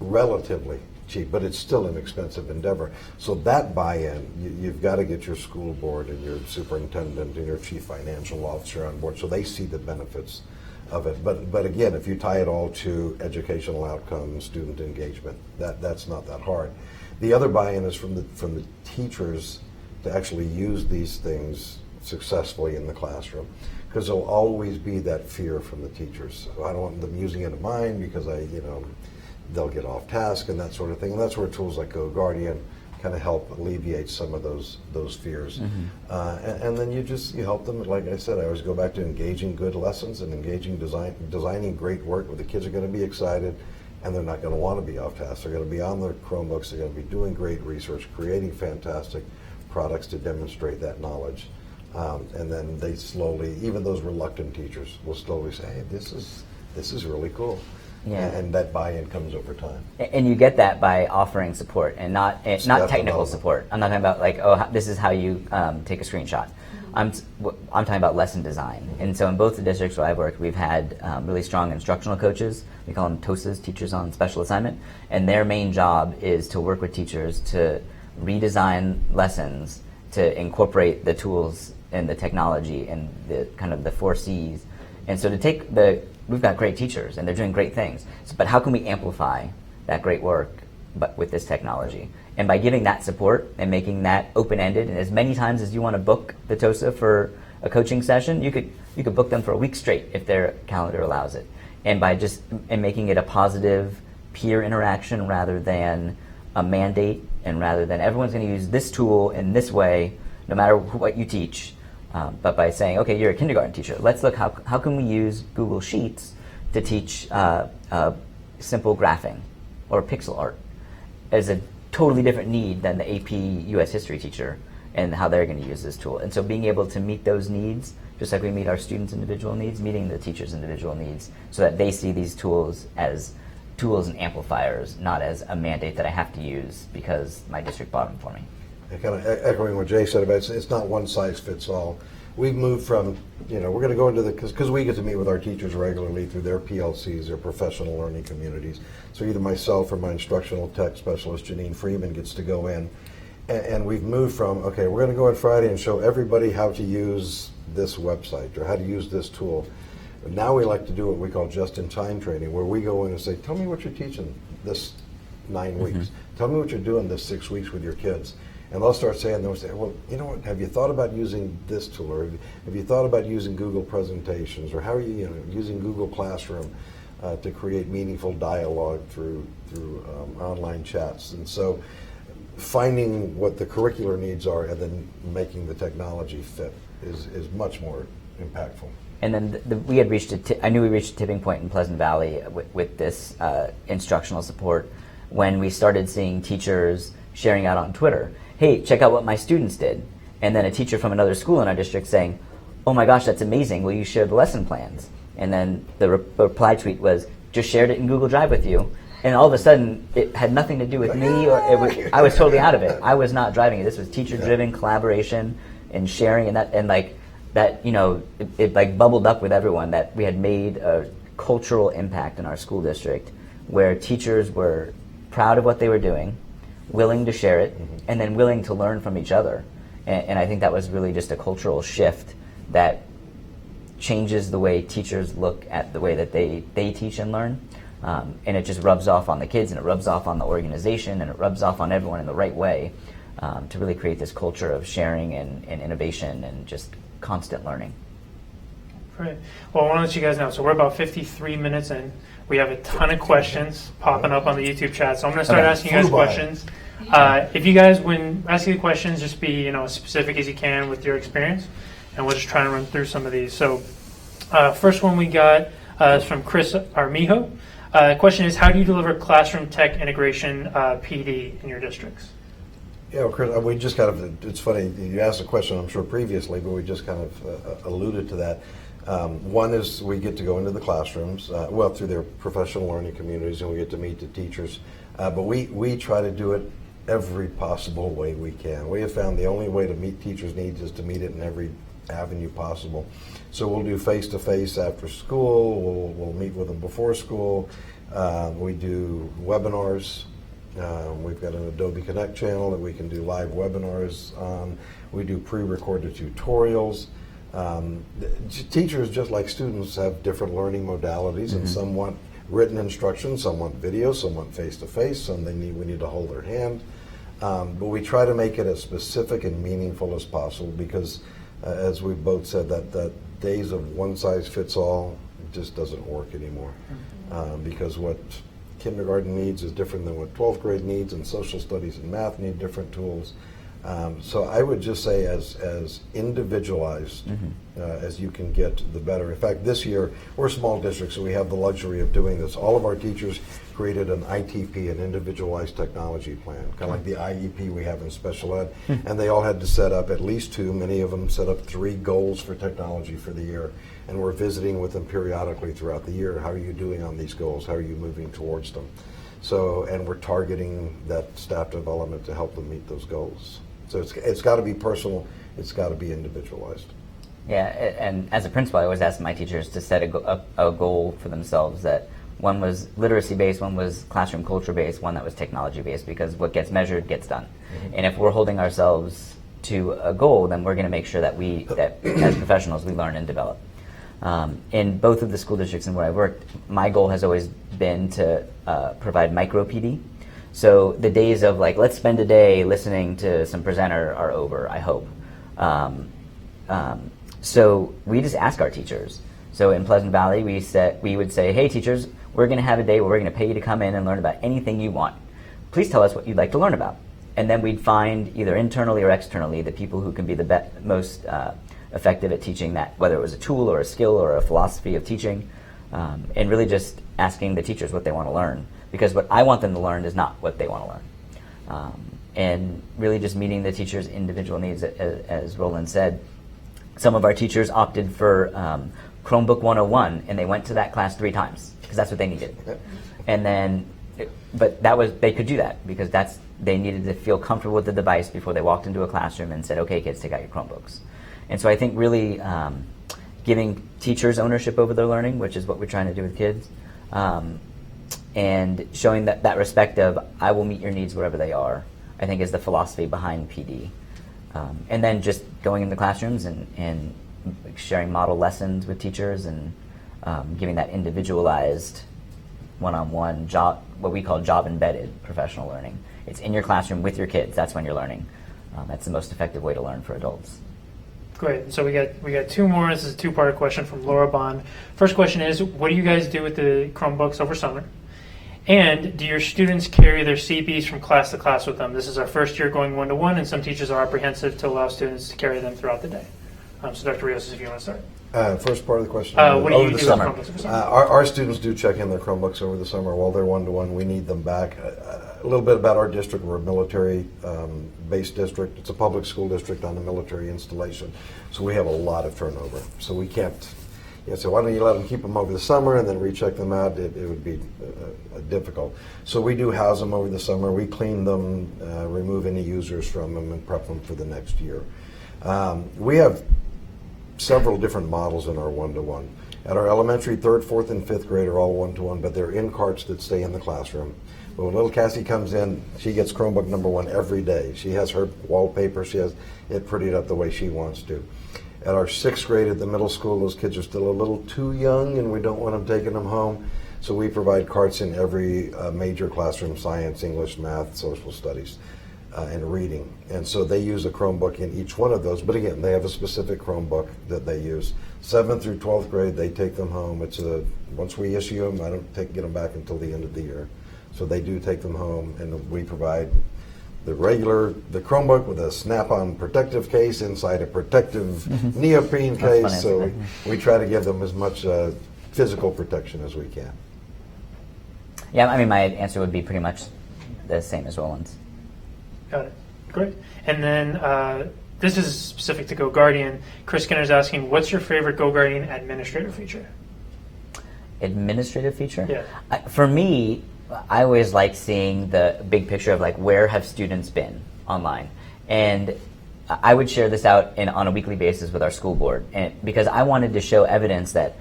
relatively cheap, but it's still an expensive endeavor. So that buy-in, you've got to get your school board and your superintendent and your chief financial officer on board so they see the benefits of it. But again, if you tie it all to educational outcomes, student engagement, that's not that hard. The other buy-in is from the teachers to actually use these things successfully in the classroom, because there'll always be that fear from the teachers. I don't want them using it of mine because they'll get off task and that sort of thing. And that's where tools like GoGuardian kind of help alleviate some of those fears. And then you help them. Like I said, I always go back to engaging good lessons and engaging designing great work where the kids are going to be excited and they're not going to want to be off task. They're going to be on their Chromebooks. They're going to be doing great research, creating fantastic products to demonstrate that knowledge. And then they slowly, even those reluctant teachers will slowly say, hey, this is really cool. Yeah. And that buy-in comes over time. And you get that by offering support and not technical support. I'm not talking about this is how you take a screenshot. I'm talking about lesson design. And so in both the districts where I've worked, we've had really strong instructional coaches. We call them TOSAs, teachers on special assignment. And their main job is to work with teachers to redesign lessons to incorporate the tools and the technology and the kind of the 4 C's. And so we've got great teachers and they're doing great things. But how can we amplify that great work but with this technology? And by giving that support and making that open-ended, and as many times as you want to book the TOSA for a coaching session, you could book them for a week straight if their calendar allows it. And by making it a positive peer interaction rather than a mandate, and rather than everyone's going to use this tool in this way, no matter what you teach, but by saying, okay, you're a kindergarten teacher, let's look how can we use Google Sheets to teach simple graphing or pixel art is a totally different need than the AP US history teacher and how they're going to use this tool. And so being able to meet those needs, just like we meet our students' individual needs, meeting the teachers' individual needs so that they see these tools as tools and amplifiers, not as a mandate that I have to use because my district bought them for me. And kind of echoing what Jay said about it's not one size fits all. We've moved from, we're going to go into because we get to meet with our teachers regularly through their PLCs, their professional learning communities. So either myself or my instructional tech specialist, Janine Freeman, gets to go in. And we've moved from, okay, we're going to go on Friday and show everybody how to use this website or how to use this tool. But now we like to do what we call just-in-time training, where we go in and say, tell me what you're teaching this 9 weeks. Tell me what you're doing this 6 weeks with your kids. And they'll start saying, well, you know what, have you thought about using this tool? Or have you thought about using Google Presentations? Or how are you, using Google Classroom to create meaningful dialogue through online chats? And so finding what the curricular needs are and then making the technology fit is much more impactful. And then we had reached I knew we reached a tipping point in Pleasant Valley with this instructional support when we started seeing teachers sharing out on Twitter, hey, check out what my students did. And then a teacher from another school in our district saying, oh my gosh, that's amazing, will you share the lesson plans? And then the reply tweet was, just shared it in Google Drive with you. And all of a sudden, it had nothing to do with me, or I was totally out of it. I was not driving it. This was teacher-driven collaboration and sharing, and it like bubbled up with everyone that we had made a cultural impact in our school district, where teachers were proud of what they were doing, willing to share it, and then willing to learn from each other. And I think that was really just a cultural shift that changes the way teachers look at the way that they teach and learn. And it just rubs off on the kids, and it rubs off on the organization, and it rubs off on everyone in the right way to really create this culture of sharing and innovation and just constant learning. Great. Well, I want to let you guys know. So we're about 53 minutes in. We have a ton of questions popping up on the YouTube chat. So I'm going to start asking you guys questions. If you guys, when asking the questions, just be as specific as you can with your experience, and we'll just try and run through some of these. So first one we got is from Chris Armijo. Question is, how do you deliver classroom tech integration PD in your districts? Yeah, well, Chris, we just it's funny, you asked a question, I'm sure, previously, but we just kind of alluded to that. One is we get to go into the classrooms, through their professional learning communities, and we get to meet the teachers. But we try to do it every possible way we can. We have found the only way to meet teachers' needs is to meet it in every avenue possible. So we'll do face-to-face after school, we'll meet with them before school, we do webinars. We've got an Adobe Connect channel that we can do live webinars on. We do pre-recorded tutorials. Teachers, just like students, have different learning modalities, and some want written instruction, some want video, some want face-to-face, some we need to hold their hand. But we try to make it as specific and meaningful as possible because, as we've both said, that days of one-size-fits-all just doesn't work anymore. Because what kindergarten needs is different than what 12th grade needs, and social studies and math need different tools. So I would just say as individualized as you can get, the better. In fact, this year, we're a small district, so we have the luxury of doing this. All of our teachers created an ITP, an individualized technology plan, kind of like the IEP we have in special ed. And they all had to set up at least 2, many of them set up 3 goals for technology for the year. And we're visiting with them periodically throughout the year. How are you doing on these goals? How are you moving towards them? So, and we're targeting that staff development to help them meet those goals. So it's got to be personal. It's got to be individualized. Yeah, and as a principal, I always ask my teachers to set a goal for themselves that one was literacy-based, one was classroom culture-based, one that was technology-based, because what gets measured gets done. And if we're holding ourselves to a goal, then we're going to make sure that as professionals, we learn and develop. In both of the school districts and where I worked, my goal has always been to provide micro PD. So the days of let's spend a day listening to some presenter are over, I hope. So we just ask our teachers. So in Pleasant Valley, we would say, hey teachers, we're going to have a day where we're going to pay you to come in and learn about anything you want. Please tell us what you'd like to learn about. And then we'd find either internally or externally the people who can be the most effective at teaching that, whether it was a tool or a skill or a philosophy of teaching. and really just asking the teachers what they want to learn, because what I want them to learn is not what they want to learn. And really just meeting the teachers' individual needs, as Roland said. Some of our teachers opted for Chromebook 101, and they went to that class 3 times because that's what they needed. And then, but they could do that because they needed to feel comfortable with the device before they walked into a classroom and said, okay, kids, take out your Chromebooks. And so I think really giving teachers ownership over their learning, which is what we're trying to do with kids, and showing that respect of, I will meet your needs wherever they are, I think is the philosophy behind PD. And then just going into classrooms and sharing model lessons with teachers and giving that individualized one-on-one job, what we call job-embedded professional learning. It's in your classroom with your kids. That's when you're learning. That's the most effective way to learn for adults. Great. So we got 2 more. This is a 2-part question from Laura Bond. First question is, what do you guys do with the Chromebooks over summer? And do your students carry their CPs from class to class with them? This is our first year going one-to-one, and some teachers are apprehensive to allow students to carry them throughout the day. So Dr. Rios, if you want to start. First part of the question. What do you over do the with summer. Chromebooks over the summer? Our students do check in their Chromebooks over the summer while they're one-to-one. We need them back. A little bit about our district. We're a military-based district. It's a public school district on a military installation. So we have a lot of turnover. So we can't, so why don't you let them keep them over the summer and then recheck them out? It would be difficult. So we do house them over the summer. We clean them, remove any users from them, and prep them for the next year. We have several different models in our one-to-one. At our elementary, 3rd, 4th, and 5th grade are all one-to-one, but they're in carts that stay in the classroom. But when little Cassie comes in, she gets Chromebook number 1 every day. She has her wallpaper. She has it prettied up the way she wants to. At our 6th grade at the middle school, those kids are still a little too young, and we don't want them taking them home. So we provide carts in every major classroom: science, English, math, social studies, and reading. And so they use a Chromebook in each one of those. But again, they have a specific Chromebook that they use. 7th through 12th grade, they take them home. Once we issue them, I don't get them back until the end of the year. So they do take them home, and we provide the Chromebook with a snap-on protective case inside a protective neoprene case. So we try to give them as much physical protection as we can. Yeah, I mean, my answer would be pretty much the same as Roland's. Got it. Great. And then this is specific to GoGuardian. Chris Skinner's asking, what's your favorite GoGuardian administrative feature? Administrative feature? Yeah. For me, I always like seeing the big picture of like where have students been online. And I would share this out on a weekly basis with our school board, and because I wanted to show evidence that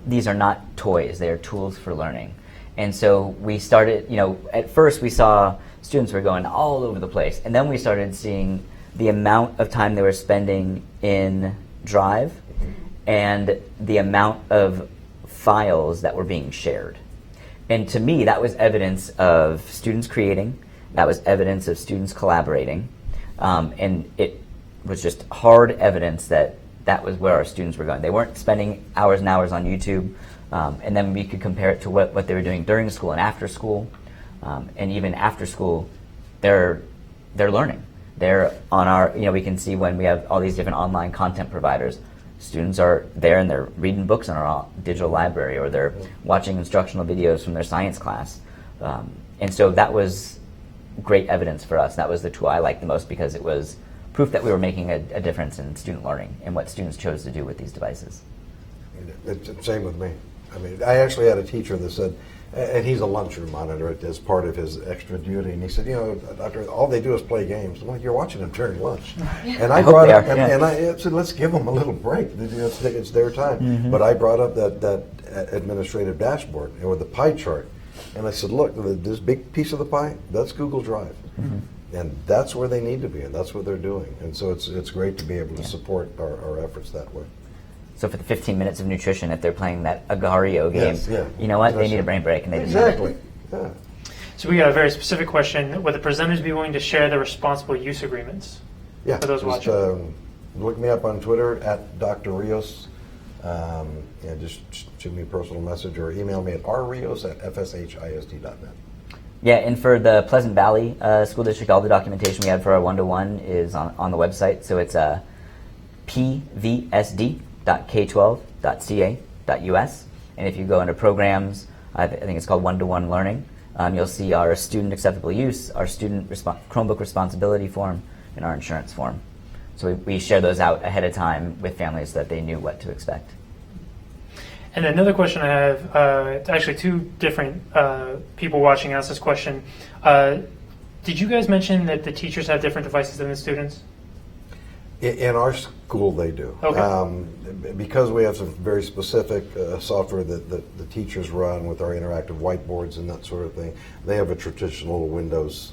these are not toys, they are tools for learning. And so we started, at first we saw students were going all over the place, and then we started seeing the amount of time they were spending in Drive and the amount of files that were being shared. And to me, that was evidence of students creating, that was evidence of students collaborating, and it was just hard evidence that was where our students were going. They weren't spending hours and hours on YouTube, and then we could compare it to what they were doing during school and after school. And even after school, they're learning. They're on our, we can see when we have all these different online content providers, students are there and they're reading books in our digital library, or they're watching instructional videos from their science class. And so that was great evidence for us. That was the tool I liked the most, because it was proof that we were making a difference in student learning and what students chose to do with these devices. It's the same with me. I mean, I actually had a teacher that said, and he's a lunchroom monitor as part of his extra duty, and he said, doctor, all they do is play games. I'm like, you're watching them during lunch. And I brought up, and I said, let's give them a little break. It's their time. Mm-hmm. But I brought up that administrative dashboard and with the pie chart, and I said, look, this big piece of the pie, that's Google Drive. Mm-hmm. And that's where they need to be, and that's what they're doing. And so it's great to be able to support our efforts that way. So for the 15 minutes of nutrition, if they're playing that Agario game, you know what? They need a brain break, and they exactly. Yeah. So we got a very specific question. Would the presenters be willing to share the responsible use agreements for those watching? Look me up on Twitter at Dr. Rios. Just shoot me a personal message or email me at rrios@fshisd.net. Yeah, and for the Pleasant Valley School District, all the documentation we have for our one-to-one is on the website. So it's pvsd.k12.ca.us, And if you go into programs, I think it's called one-to-one learning, you'll see our student acceptable use, our student Chromebook responsibility form, and our insurance form. So we share those out ahead of time with families so that they knew what to expect. And another question I have, it's actually two different people watching asked this question. Did you guys mention that the teachers have different devices than the students? In our school, they do. Okay. Because we have some very specific software that the teachers run with our interactive whiteboards and that sort of thing, they have a traditional Windows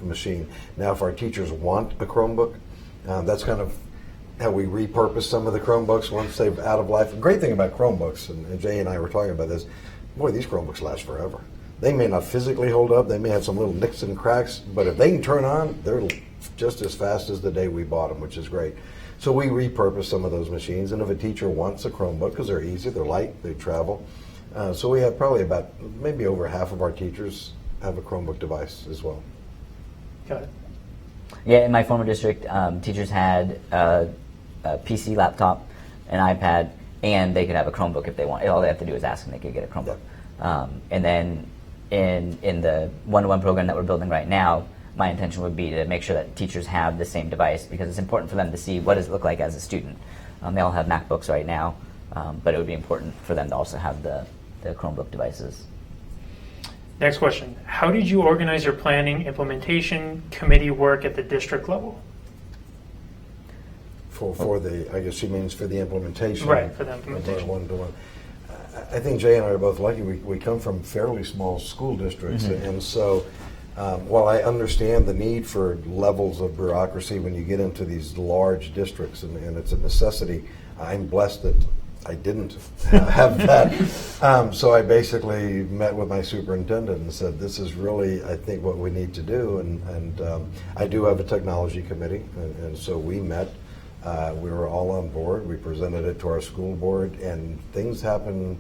machine. Now, if our teachers want a Chromebook, that's kind of how we repurpose some of the Chromebooks once they're out of life. The great thing about Chromebooks, and Jay and I were talking about this, boy, these Chromebooks last forever. They may not physically hold up, they may have some little nicks and cracks, but if they can turn on, they're just as fast as the day we bought them, which is great. So we repurpose some of those machines, and if a teacher wants a Chromebook, because they're easy, they're light, they travel, so we have probably about maybe over half of our teachers have a Chromebook device as well. Got it. Yeah, in my former district, teachers had a PC laptop, an iPad, and they could have a Chromebook if they want. All they have to do is ask and they could get a Chromebook. Yeah. And then in the one-to-one program that we're building right now, my intention would be to make sure that teachers have the same device, because it's important for them to see what does it look like as a student. They all have MacBooks right now, but it would be important for them to also have the Chromebook devices. Next question. How did you organize your planning implementation committee work at the district level? For the, I guess she means for the implementation. Right, for the implementation. One-to-one. I think Jay and I are both lucky. We come from fairly small school districts, and so while I understand the need for levels of bureaucracy when you get into these large districts, and it's a necessity, I'm blessed that I didn't have that. So I basically met with my superintendent and said, this is really, I think, what we need to do. And I do have a technology committee, and so we met. We were all on board. We presented it to our school board, and things happen.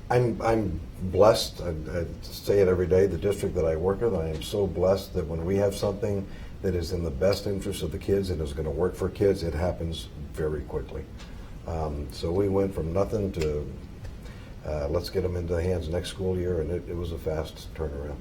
I'm blessed. I say it every day. The district that I work with, I am so blessed that when we have something that is in the best interest of the kids and is going to work for kids, it happens very quickly. So we went from nothing to let's get them into the hands next school year, and it was a fast turnaround.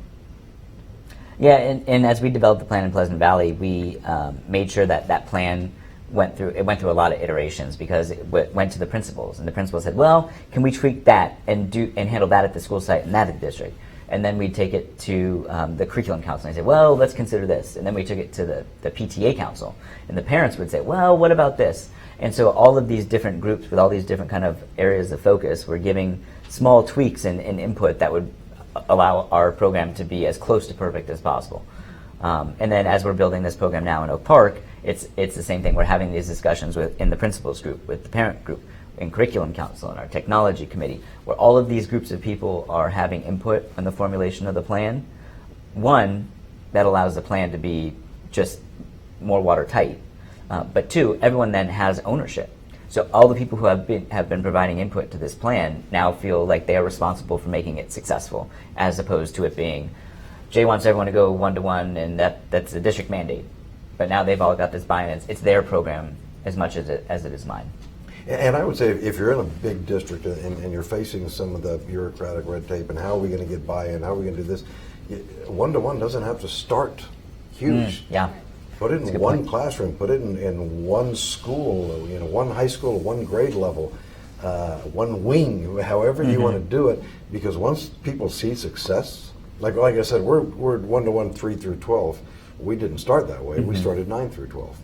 Yeah, and as we developed the plan in Pleasant Valley, we made sure that plan went through a lot of iterations, because it went to the principals, and the principal said, well, can we tweak that and handle that at the school site and that at the district? And then we'd take it to the curriculum council, and I said, well, let's consider this. And then we took it to the PTA council, and the parents would say, well, what about this? And so all of these different groups with all these different kind of areas of focus were giving small tweaks and input that would allow our program to be as close to perfect as possible. And then as we're building this program now in Oak Park, it's the same thing. We're having these discussions in the principals group, with the parent group, in curriculum council, and our technology committee, where all of these groups of people are having input on the formulation of the plan. One, that allows the plan to be just more watertight. But two, everyone then has ownership. So all the people who have been providing input to this plan now feel like they are responsible for making it successful, as opposed to it being, Jay wants everyone to go one-to-one, and that's a district mandate. But now they've all got this buy-in. It's their program as much as it is mine. And I would say, if you're in a big district and you're facing some of the bureaucratic red tape, and how are we going to get buy-in, how are we going to do this, one-to-one doesn't have to start huge. Yeah. Put it in one classroom, put it in one school, one high school, one grade level, one wing, however you want to do it, because once people see success, like I said, we're one-to-one 3 through 12. We didn't start that way. We started 9 through 12.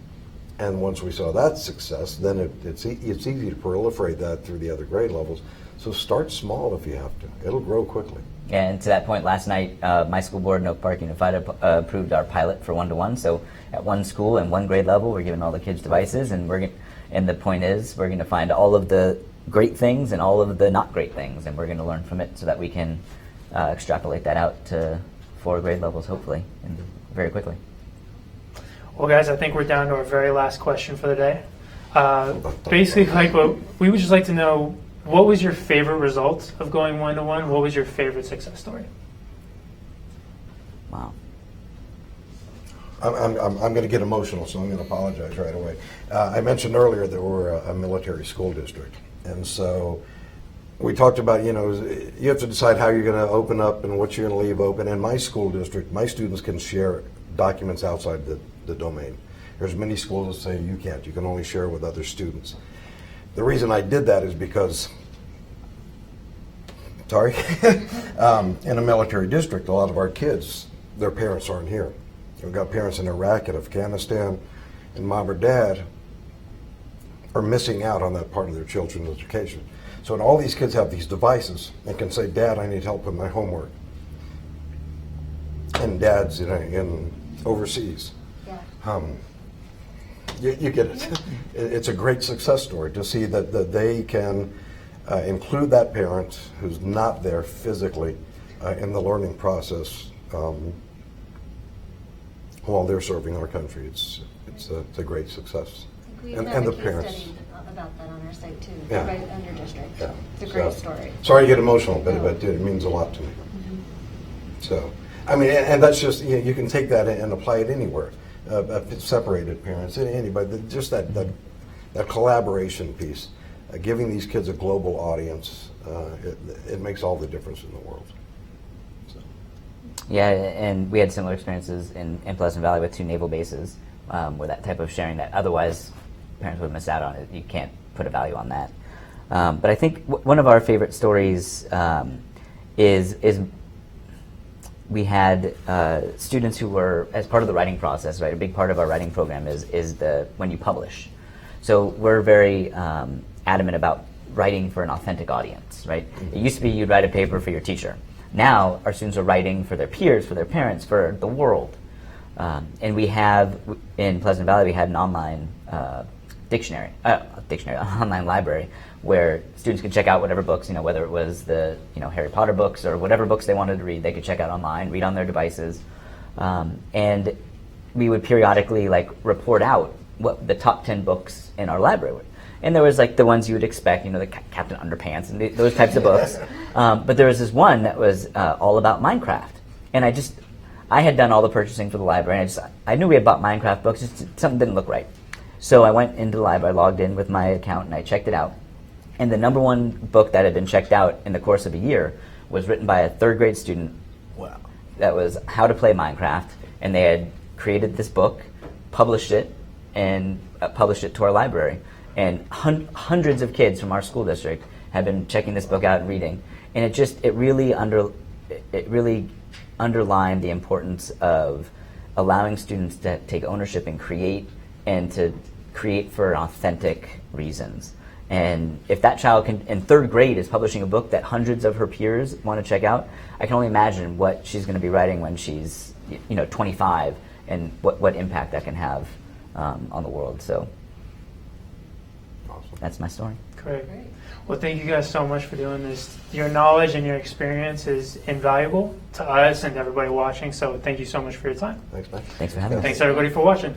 And once we saw that success, then it's easy to proliferate that through the other grade levels. So start small if you have to. It'll grow quickly. And to that point, last night, my school board in Oak Park Unified approved our pilot for one-to-one. So at one school and one grade level, we're giving all the kids devices, and the point is, we're going to find all of the great things and all of the not great things, and we're going to learn from it so that we can extrapolate that out to 4 grade levels, hopefully, and very quickly. Well, guys, I think we're down to our very last question for the day. Basically, we would just like to know, what was your favorite result of going one-to-one? What was your favorite success story? Wow. I'm going to get emotional, so I'm going to apologize right away. I mentioned earlier that we're a military school district, and so we talked about, you have to decide how you're going to open up and what you're going to leave open. In my school district, my students can share documents outside the domain. There's many schools that say you can't. You can only share with other students. The reason I did that is because, in a military district, a lot of our kids, their parents aren't here. We've got parents in Iraq and Afghanistan, and mom or dad are missing out on that part of their children's education. So when all these kids have these devices and can say, Dad, I need help with my homework. And Dad's in overseas. Yeah. You get it. It's a great success story to see that they can include that parent who's not there physically in the learning process while they're serving our country. It's a great success. We And have the a case parents. study about that on our site too, Yeah. right under district. Yeah. It's a great So, story. Sorry to get emotional, but it means a lot to me. So, I mean, and that's just, you can take that and apply it anywhere. Separated parents, anybody, just that collaboration piece, giving these kids a global audience, it makes all the difference in the world. So. Yeah, and we had similar experiences in Pleasant Valley with 2 naval bases, where that type of sharing that otherwise parents would miss out on it. You can't put a value on that. But I think one of our favorite stories is we had students who were, as part of the writing process, right? A big part of our writing program is when you publish. So we're very adamant about writing for an authentic audience, right? It used to be you'd write a paper for your teacher. Now our students are writing for their peers, for their parents, for the world. And we have, in Pleasant Valley, we had an online online library where students could check out whatever books, whether it was the Harry Potter books or whatever books they wanted to read, they could check out online, read on their devices. And we would periodically report out what the top 10 books in our library were. And there was the ones you would expect, the Captain Underpants and those types of books. But there was this one that was all about Minecraft. And I had done all the purchasing for the library, and I knew we had bought Minecraft books, just something didn't look right. So I went into the library, logged in with my account, and I checked it out. And the number 1 book that had been checked out in the course of a year was written by a 3rd grade student. Wow. That was How to Play Minecraft, and they had created this book, published it, and published it to our library. And hundreds of kids from our school district have been checking this book out and reading. And it really underlined the importance of allowing students to take ownership and to create for authentic reasons. And if that child in 3rd grade is publishing a book that hundreds of her peers want to check out, I can only imagine what she's going to be writing when she's 25 and what impact that can have on the world. So that's my story. Great. Well, thank you guys so much for doing this. Your knowledge and your experience is invaluable to us and everybody watching, so thank you so much for your time. Thanks, man. Thanks for having us. Thanks, everybody, for watching.